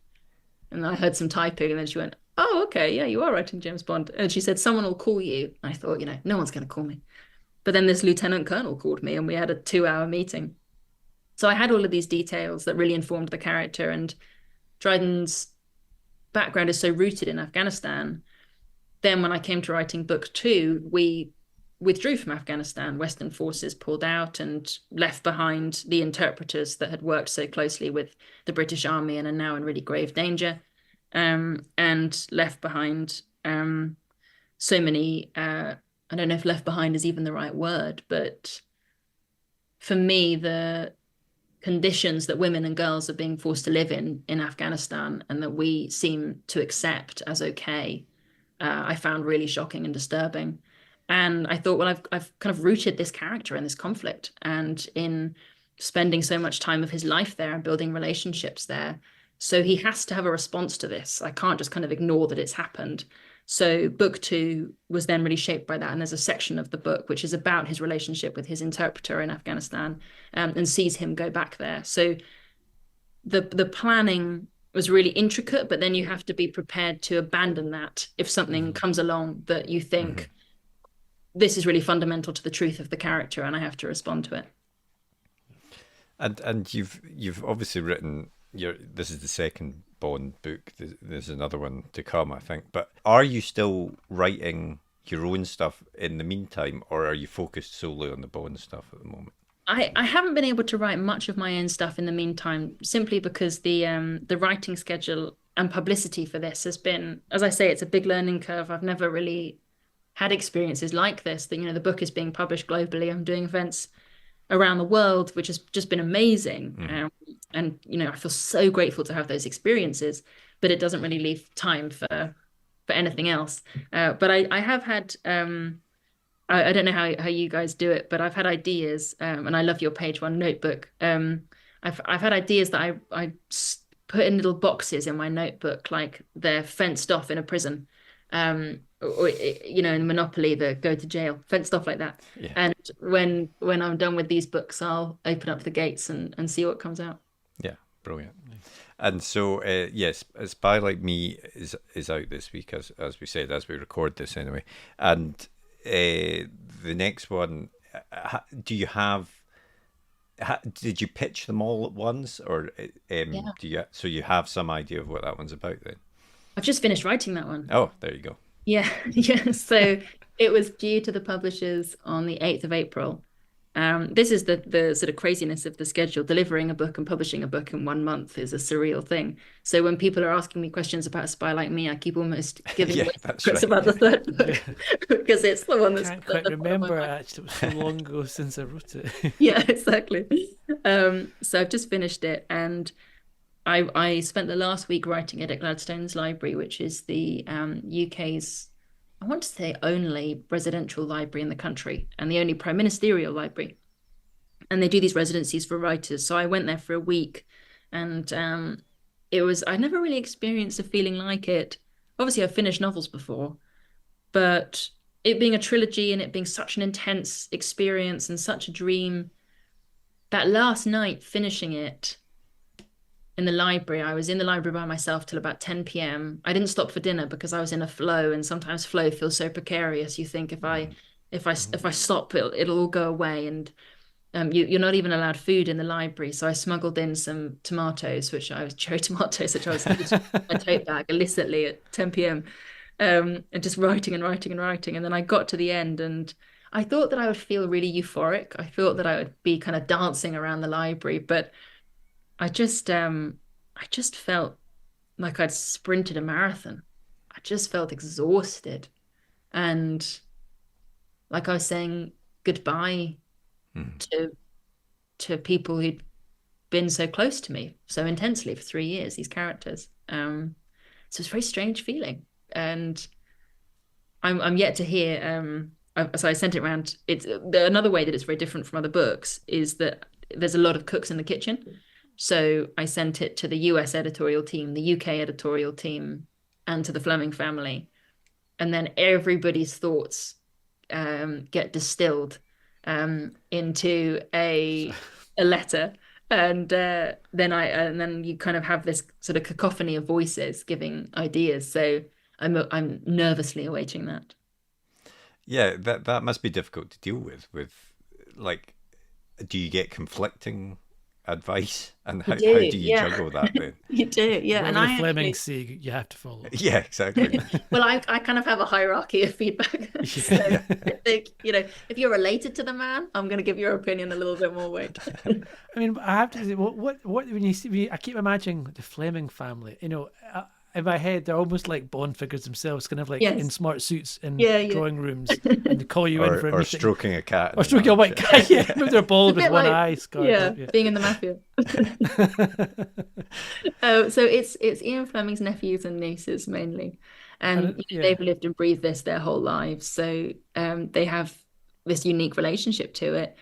And I heard some typing. And then she went, oh, okay, yeah, you are writing James Bond. And she said, someone will call you. And I thought, no one's going to call me. But then this lieutenant colonel called me and we had a 2-hour meeting. So I had all of these details that really informed the character. And Dryden's background is so rooted in Afghanistan. Then when I came to writing book 2, we withdrew from Afghanistan. Western forces pulled out and left behind the interpreters that had worked so closely with the British Army and are now in really grave danger, and left behind so many, I don't know if left behind is even the right word, but for me, the conditions that women and girls are being forced to live in Afghanistan and that we seem to accept as okay, I found really shocking and disturbing. And I thought, well, I've kind of rooted this character in this conflict, and in spending so much time of his life there and building relationships there. So he has to have a response to this. I can't just kind of ignore that it's happened. So book 2 was then really shaped by that. And there's a section of the book which is about his relationship with his interpreter in Afghanistan, and sees him go back there. So the planning was really intricate, but then you have to be prepared to abandon that if something comes along that you think this is really fundamental to the truth of the character and I have to respond to it. And you've obviously written this is the second Bond book. There's another one to come, I think. But are you still writing your own stuff in the meantime, or are you focused solely on the Bond stuff at the moment? I haven't been able to write much of my own stuff in the meantime, simply because the writing schedule and publicity for this has been, as I say, it's a big learning curve. I've never really had experiences like this. That the book is being published globally. I'm doing events around the world, which has just been amazing. And I feel so grateful to have those experiences, but it doesn't really leave time for anything else. But I have had, I don't know how you guys do it, but I've had ideas, and I love your page 1 notebook. I've had ideas that I put in little boxes in my notebook, like they're fenced off in a prison. Or in Monopoly, the go to jail, fenced off like that. Yeah. And when I'm done with these books, I'll open up the gates and see what comes out. Yeah, brilliant. And so, yes, A Spy Like Me is out this week, as we said, as we record this anyway. And the next one, do you have Did you pitch them all at once, or Yeah. so you have some idea of what that one's about then? I've just finished writing that one. Oh, there you go. Yeah, yeah. So it was due to the publishers on the 8th of April. This is the sort of craziness of the schedule. Delivering a book and publishing a book in 1 month is a surreal thing. So when people are asking me questions about A Spy Like Me, I keep almost giving away secrets about the third book because it's the one that's. I can't quite remember actually. It was so long ago since I wrote it. Yeah, exactly. So I've just finished it, and I spent the last week writing it at Gladstone's Library, which is the UK's, I want to say, only residential library in the country and the only prime ministerial library. And they do these residencies for writers. So I went there for a week, and I never really experienced a feeling like it. Obviously, I've finished novels before, but it being a trilogy and it being such an intense experience and such a dream, that last night finishing it in the library, I was in the library by myself till about 10 p.m. I didn't stop for dinner because I was in a flow, and sometimes flow feels so precarious. You think if I stop, it'll all go away, and you're not even allowed food in the library. So I smuggled in some tomatoes, cherry tomatoes, which I was in my tote bag illicitly at 10 p.m. And just writing and writing and writing, and then I got to the end, and I thought that I would feel really euphoric. I thought that I would be kind of dancing around the library, but I just felt like I'd sprinted a marathon. I just felt exhausted, and like I was saying goodbye to people who'd been so close to me so intensely for 3 years, these characters. So it's a very strange feeling, and I'm yet to hear. So I sent it around. Another way that it's very different from other books is that there's a lot of cooks in the kitchen. So I sent it to the US editorial team, the UK editorial team, and to the Fleming family. And then everybody's thoughts get distilled into a letter. And then you kind of have this sort of cacophony of voices giving ideas. So I'm nervously awaiting that. Yeah, that must be difficult to deal with like, do you get conflicting advice, and how do you juggle that then? You do, yeah. Whatever and the Flemings say, you have to follow. Yeah, exactly. Well, I kind of have a hierarchy of feedback. So I think, if you're related to the man, I'm going to give your opinion a little bit more weight. I mean, I have to say, what when you see, I keep imagining the Fleming family. In my head, they're almost like Bond figures themselves, kind of like in smart suits in drawing rooms, and they call you in for a meeting. Or stroking a cat. Or stroking a white cat, yeah. Maybe they're bald with one eye scarred. Yeah, being in the mafia. So it's Ian Fleming's nephews and nieces mainly. And they've lived and breathed this their whole lives. So they have this unique relationship to it.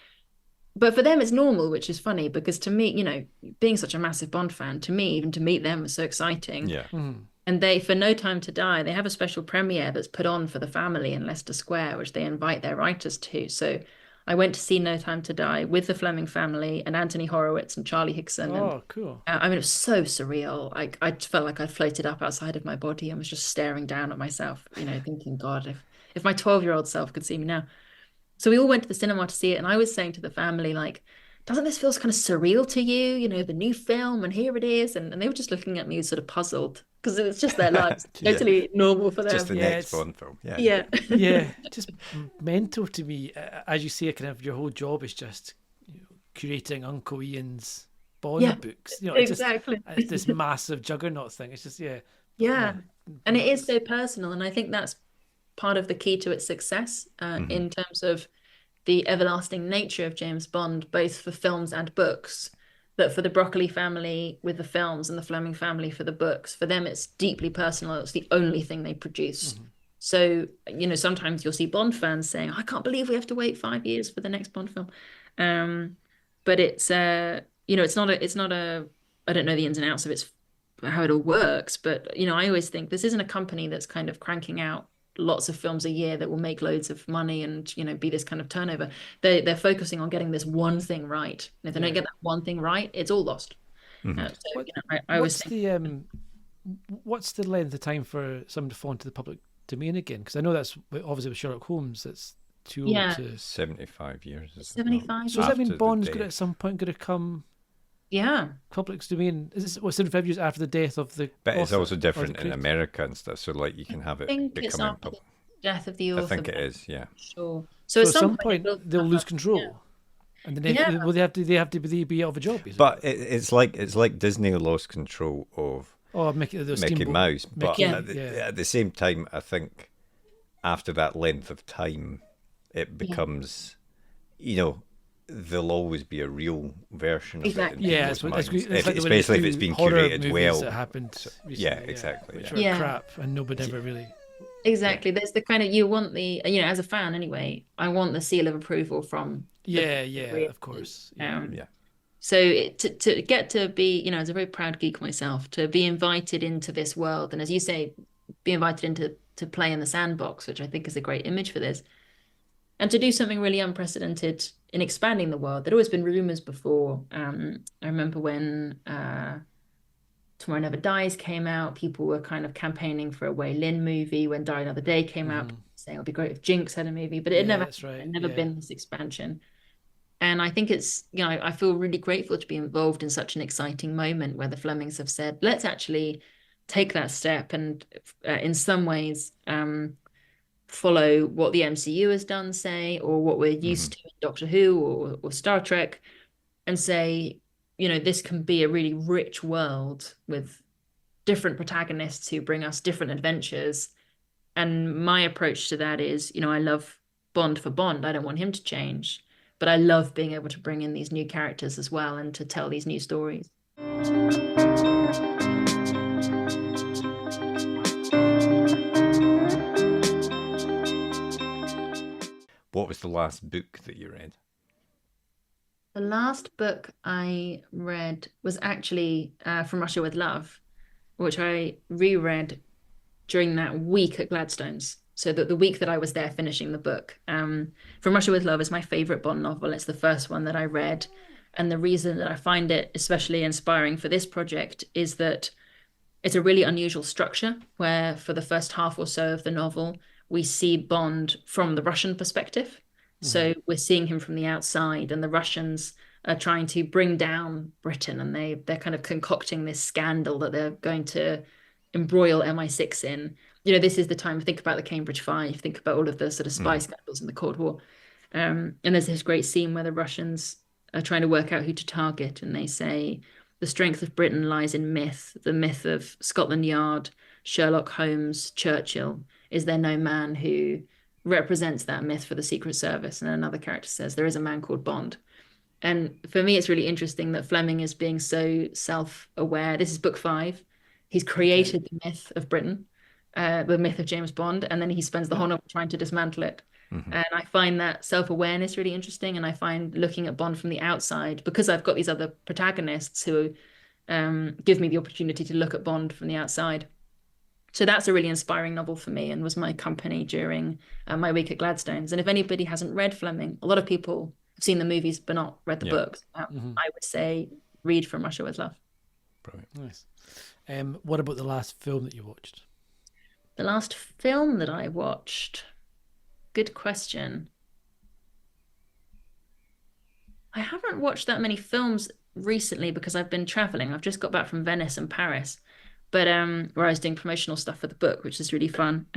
But for them, it's normal, which is funny because to me, being such a massive Bond fan, to me, even to meet them was so exciting. Yeah. And they, for No Time to Die, they have a special premiere that's put on for the family in Leicester Square, which they invite their writers to. So I went to see No Time to Die with the Fleming family and Anthony Horowitz and Charlie Hickson. Oh, cool. I mean, it was so surreal. I felt like I'd floated up outside of my body and was just staring down at myself, thinking, God, if my 12-year-old self could see me now. So we all went to the cinema to see it, and I was saying to the family, like, doesn't this feel kind of surreal to you? The new film, and here it is. And they were just looking at me sort of puzzled because it was just their lives, totally normal for them. Just the next Bond film. Yeah. Yeah. Yeah. Just mental to me. As you say, kind of your whole job is just curating Uncle Ian's Bond books. Exactly. It's this massive juggernaut thing. It's just, Yeah. And it is so personal. And I think that's part of the key to its success in terms of the everlasting nature of James Bond, both for films and books. That for the Broccoli family with the films and the Fleming family for the books, for them it's deeply personal. It's the only thing they produce. So sometimes you'll see Bond fans saying, I can't believe we have to wait 5 years for the next Bond film. But it's it's not a I don't know the ins and outs of how it all works, but I always think this isn't a company that's kind of cranking out lots of films a year that will make loads of money and be this kind of turnover. They're focusing on getting this one thing right. And if they don't get that one thing right, it's all lost. I always think, what's the length of time for something to fall into the public domain again? Because I know that's obviously with Sherlock Holmes, too Yeah. old to. 75 years. isn't it? 75. So does that After mean the Bond's death. going to at some point going to come Yeah. public domain? Is this 75 years after the death of the? But it's author also or the different in creator? America and stuff. So like you can have I it think it's becoming after the public. death of the author. I think it is. Yeah. Sure. So at at some it point will they'll come lose up. control, Yeah. and then Yeah. will they have to be out of a job? Basically? But it's like Disney lost control of Mickey, the Mickey Steamboat. Mouse. But Mickey, at the same time, I think after that length of time, it becomes, there'll always be a real version of Exactly. it. Yeah, it's like the way they especially if it's do been horror curated movies well. that happened recently, Yeah, exactly. which Yeah. were Yeah. crap, and nobody ever really. Exactly. There's the kind of, you want the, as a fan anyway, I want the seal of approval from Yeah, the of course. Yeah. Yeah. So to get to be, as a very proud geek myself, to be invited into this world, and as you say, be invited into to play in the sandbox, which I think is a great image for this, and to do something really unprecedented in expanding the world. There'd always been rumors before. I remember when Tomorrow Never Dies came out, people were kind of campaigning for a Wei Lin movie. When Die Another Day came out, saying it'd be great if Jinx had a movie, but it never, that's right. it never been this expansion. And I think it's, I feel really grateful to be involved in such an exciting moment where the Flemings have said, let's actually take that step and in some ways follow what the MCU has done, say, or what we're used to in Doctor Who or Star Trek, and say, this can be a really rich world with different protagonists who bring us different adventures. And my approach to that is, I love Bond for Bond. I don't want him to change. But I love being able to bring in these new characters as well and to tell these new stories. What was the last book that you read? The last book I read was actually From Russia with Love, which I reread during that week at Gladstone's. So that the week that I was there finishing the book. From Russia with Love is my favorite Bond novel. It's the first one that I read. And the reason that I find it especially inspiring for this project is that it's a really unusual structure where for the first half or so of the novel, we see Bond from the Russian perspective. So we're seeing him from the outside, and the Russians are trying to bring down Britain, and they're kind of concocting this scandal that they're going to embroil MI6 in. This is the time to think about the Cambridge Five, think about all of the sort of spy scandals in the Cold War. And there's this great scene where the Russians are trying to work out who to target, and they say the strength of Britain lies in myth, the myth of Scotland Yard, Sherlock Holmes, Churchill. Is there no man who represents that myth for the Secret Service? And another character says there is a man called Bond. And for me, it's really interesting that Fleming is being so self-aware. This is book 5. He's created the myth of Britain, the myth of James Bond, and then he spends the whole novel trying to dismantle it. And I find that self-awareness really interesting, and I find looking at Bond from the outside, because I've got these other protagonists who give me the opportunity to look at Bond from the outside. So that's a really inspiring novel for me and was my company during my week at Gladstone's. And if anybody hasn't read Fleming, a lot of people have seen the movies but not read the books. I would say read From Russia with Love. Brilliant. Nice. What about the last film that you watched? The last film that I watched? Good question. I haven't watched that many films recently because I've been traveling. I've just got back from Venice and Paris, but where I was doing promotional stuff for the book, which is really fun.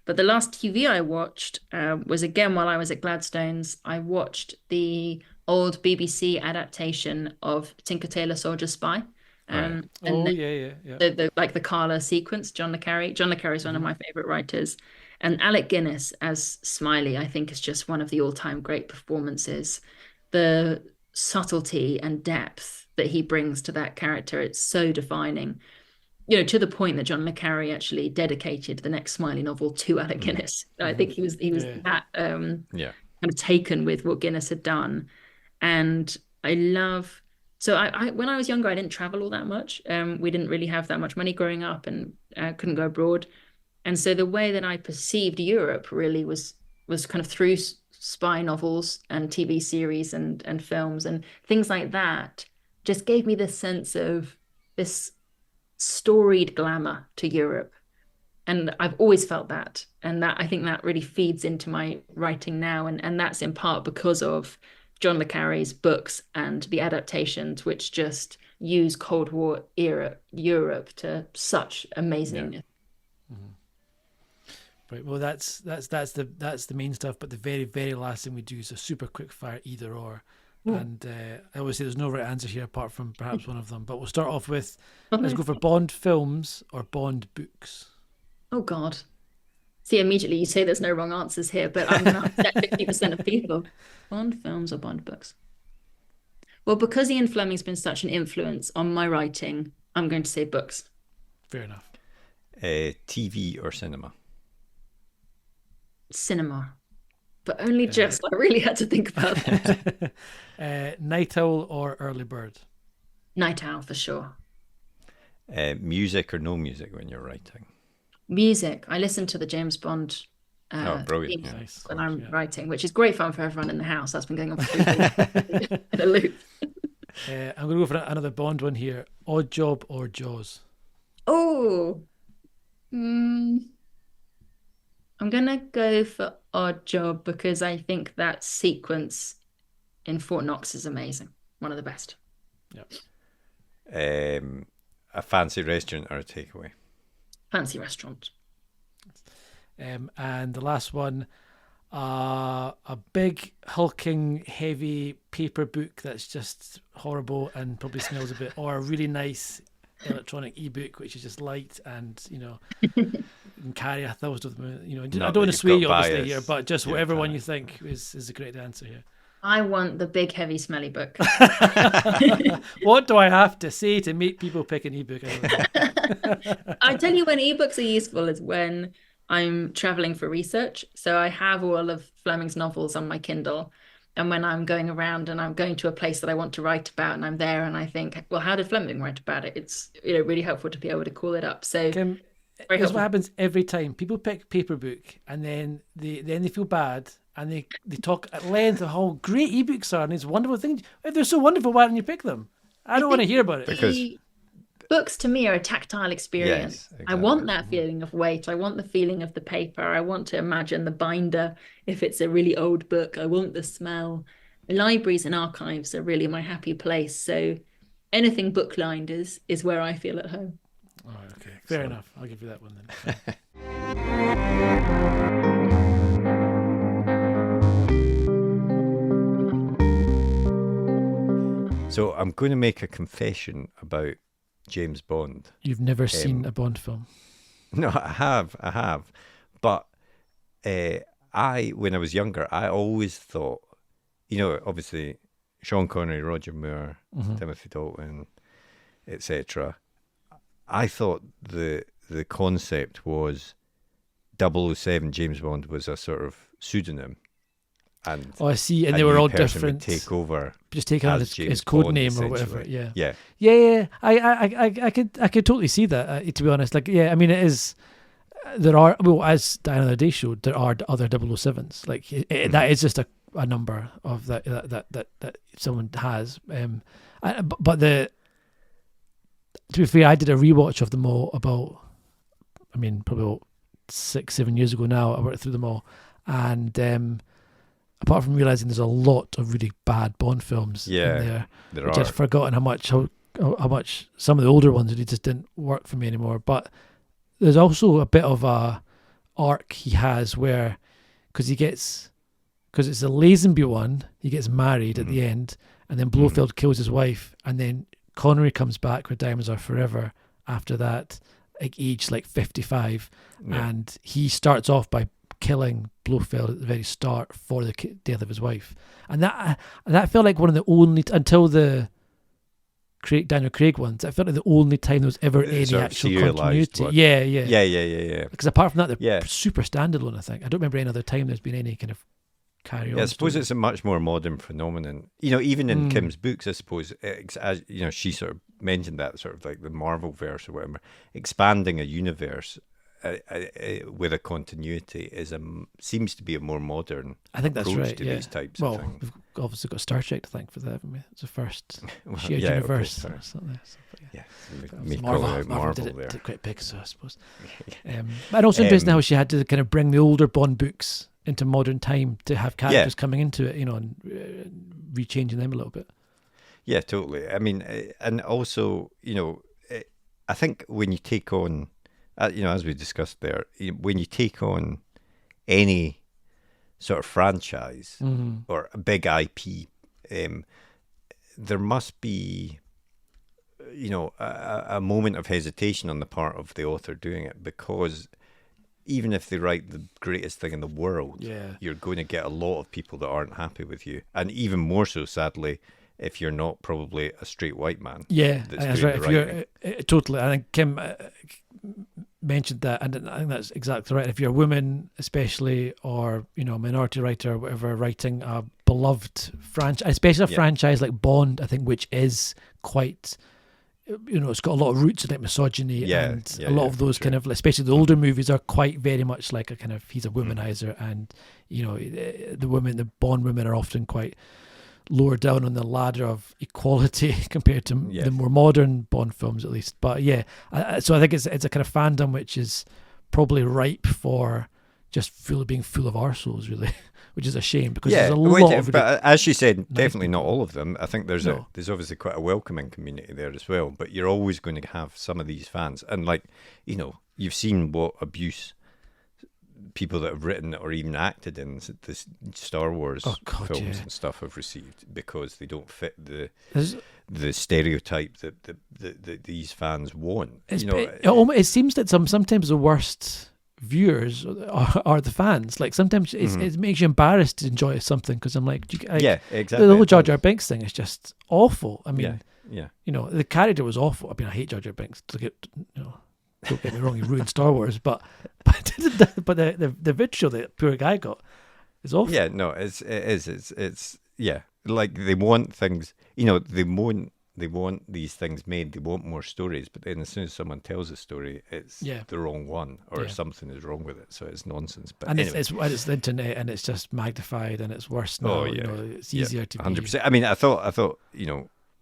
But the last TV I watched was again while I was at Gladstone's. I watched the old BBC adaptation of Tinker Tailor Soldier Spy. And the like the Carla sequence, John le Carre. John le Carre is one of my favorite writers, and Alec Guinness as Smiley, I think, is just one of the all-time great performances. The subtlety and depth that he brings to that character, it's so defining. To the point that John le Carre actually dedicated the next Smiley novel to Alec Guinness. I think he was that kind of taken with what Guinness had done, and I love. So I when I was younger, I didn't travel all that much. We didn't really have that much money growing up, and couldn't go abroad. And so the way that I perceived Europe really was kind of through spy novels and TV series and films and things like that. Just gave me this sense of this storied glamour to Europe. And I've always felt that. And that I think that really feeds into my writing now. And that's in part because of John le Carré's books and the adaptations, which just use Cold War era Europe to such amazingness. Yeah. Right. Well, that's the main stuff. But the very, very last thing we do is a super quick fire either or. And I always say there's no right answer here apart from perhaps one of them. But we'll start off with, let's go for Bond films or Bond books. Oh, God. See, immediately you say there's no wrong answers here, but I'm going to upset 50% of people. Bond films or Bond books? Well, because Ian Fleming's been such an influence on my writing, I'm going to say books. Fair enough. TV or cinema? Cinema. But only just. I really had to think about that. Night owl or early bird? Night owl, for sure. Music or no music when you're writing? Music. I listen to the James Bond brilliant. theme Nice. when I'm writing, which is great fun for everyone in the house. That's been going on for 3 days in a loop. I'm going to go for another Bond one here. Odd Job or Jaws? Oh. I'm going to go for Odd Job because I think that sequence in Fort Knox is amazing. One of the best. Yeah. A fancy restaurant or a takeaway? Fancy restaurant. And the last one, a big, hulking, heavy paper book that's just horrible and probably smells a bit, or a really nice electronic ebook which is just light and, you can carry a thousand of them. I don't want to sway you obviously here, but just whatever one you think is the correct answer here. I want the big, heavy, smelly book. What do I have to say to make people pick an ebook? I tell you when ebooks are useful is when I'm traveling for research. So I have all of Fleming's novels on my Kindle. And when I'm going around and I'm going to a place that I want to write about and I'm there and I think, well, how did Fleming write about it? It's really helpful to be able to call it up. So Kim, that's what happens every time. People pick paper book and then they feel bad and they talk at length of how great ebooks are and it's wonderful things. If they're so wonderful, why don't you pick them? I don't want to hear about it. Because books to me are a tactile experience. Yes, exactly. I want that feeling of weight. I want the feeling of the paper. I want to imagine the binder if it's a really old book. I want the smell. Libraries and archives are really my happy place. So anything book-lined is where I feel at home. Oh, okay. Fair enough. I'll give you that one then. So I'm going to make a confession about James Bond. You've never seen a Bond film? No, I have. But when I was younger, I always thought, obviously Sean Connery, Roger Moore, Timothy Dalton, etc. I thought the concept was 007 James Bond was a sort of pseudonym. And I see, and they were all person different. Would take over, just taking on his code Bond, name or whatever. Yeah. I could totally see that. To be honest, it is. There are, as Diana the other day showed, there are other 007s. That is just a number of that someone has. But to be fair, I did a rewatch of them all probably about 6-7 years ago now. I worked through them all, and apart from realising there's a lot of really bad Bond films in there, I've just forgotten how much some of the older ones really just didn't work for me anymore. But there's also a bit of a arc he has where, because it's a Lazenby one, he gets married at the end, and then Blofeld kills his wife, and then Connery comes back with Diamonds Are Forever after that, aged 55, and he starts off by killing Blofeld at the very start for the death of his wife, and that felt like one of the only until the Daniel Craig ones. I felt like the only time there was ever any actual continuity. Yeah. Because apart from that, they're super standalone. I think I don't remember any other time there's been any kind of carry on. I suppose it's a much more modern phenomenon. Even in Kim's books, I suppose, as she sort of mentioned that sort of like the Marvel verse or whatever, expanding a universe. with a continuity seems to be a more modern I think that's approach right. to Yeah. these types Well, of things. we've obviously got Star Trek to thank for that, haven't we? It's the first Well, shared yeah, okay, universe sorry. or something. So, but yeah. Yeah, It me was calling out Marvel Marvel did there. it quite big, so I suppose. And also interesting how she had to kind of bring the older Bond books into modern time to have characters coming into it, and rechanging them a little bit. Yeah, totally. I mean, and also, I think when you take on, as we discussed there, when you take on any sort of franchise or a big IP, there must be, a moment of hesitation on the part of the author doing it, because even if they write the greatest thing in the world, you're going to get a lot of people that aren't happy with you, and even more so, sadly, if you're not probably a straight white man. Yeah, that's right. doing If you're totally, I think Kim mentioned that, and I think that's exactly right. If you're a woman, especially, or minority writer, or whatever, writing a beloved franchise, especially a franchise like Bond, I think, which is quite, it's got a lot of roots in like misogyny, and a lot of those kind of, especially the older movies, are quite very much like a kind of, he's a womanizer, and the Bond women are often quite lower down on the ladder of equality compared to the more modern Bond films, at least. But so I think it's a kind of fandom which is probably ripe for just being full of arseholes, really, which is a shame, because there's a lot of. But as she said, definitely not all of them. I think there's obviously quite a welcoming community there as well. But you're always going to have some of these fans, and you've seen what abuse people that have written or even acted in the Star Wars films and stuff have received, because they don't fit the stereotype that these fans want. It seems that sometimes the worst viewers are the fans. Like sometimes it makes you embarrassed to enjoy something, because I'm like, exactly. The whole Jar Jar Binks thing is just awful. I mean, the character was awful. I mean, I hate Jar Jar Binks. Don't get me wrong, he ruined Star Wars, but the vitriol that poor guy got is awful. Yeah, no, it's like they want things, they want these things made, they want more stories, but then as soon as someone tells a story, it's the wrong one, or something is wrong with it, so it's nonsense. But anyway. It's the internet, and it's just magnified, and it's worse now. It's easier to 100%. be. I mean, I thought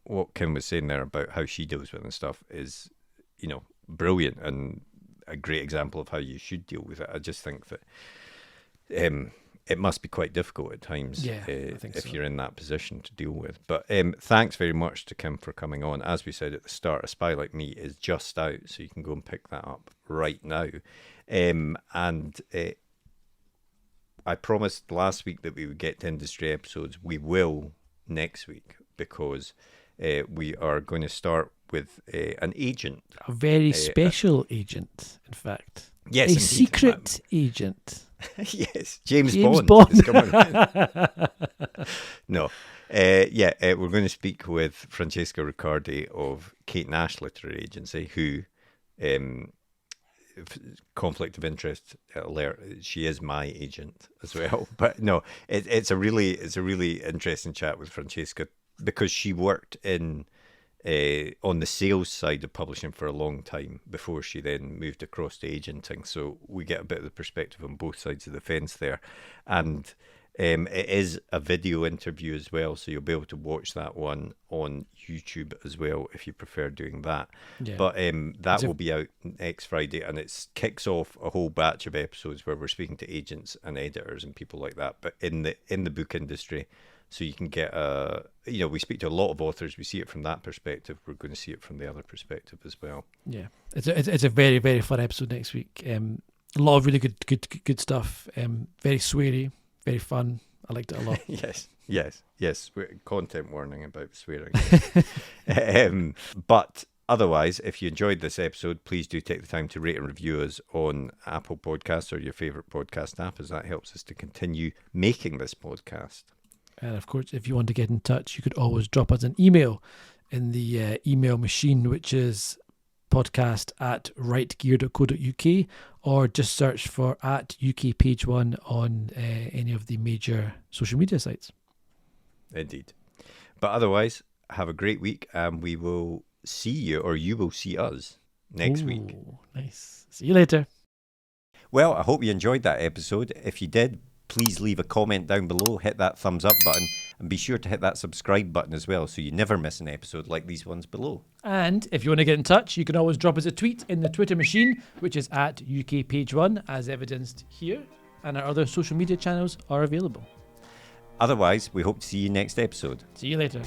what Kim was saying there about how she deals with it and stuff is brilliant, and a great example of how you should deal with it. I just think that it must be quite difficult at times if you're in that position to deal with. But thanks very much to Kim for coming on. As we said at the start, A Spy Like Me is just out, so you can go and pick that up right now. And I promised last week that we would get to industry episodes. We will next week, because we are going to start with an agent. A very special agent, in fact. Yes, a indeed. Secret agent. Yes, James Bond. is coming in. No. We're going to speak with Francesca Riccardi of Kate Nash Literary Agency, who, conflict of interest alert, she is my agent as well. But no, it's a really interesting chat with Francesca, because she worked on the sales side of publishing for a long time before she then moved across to agenting. So we get a bit of the perspective on both sides of the fence there. And it is a video interview as well, so you'll be able to watch that one on YouTube as well if you prefer doing that. Yeah. But that will be out next Friday, and it kicks off a whole batch of episodes where we're speaking to agents and editors and people like that, but in the book industry. So you can get we speak to a lot of authors. We see it from that perspective. We're going to see it from the other perspective as well. Yeah, it's a very, very fun episode next week. A lot of really good stuff. Very sweary, very fun. I liked it a lot. Yes. Content warning about swearing. But otherwise, if you enjoyed this episode, please do take the time to rate and review us on Apple Podcasts or your favourite podcast app, as that helps us to continue making this podcast. And of course, if you want to get in touch, you could always drop us an email in the email machine, which is podcast@rightgear.co.uk, or just search for @UKPage1 on any of the major social media sites. Indeed. But otherwise, have a great week, and we will see you, or you will see us next week. Nice. See you later. Well, I hope you enjoyed that episode. If you did, please leave a comment down below, hit that thumbs up button, and be sure to hit that subscribe button as well so you never miss an episode like these ones below. And if you want to get in touch, you can always drop us a tweet in the Twitter machine, which is at UKPage1, as evidenced here, and our other social media channels are available. Otherwise, we hope to see you next episode. See you later.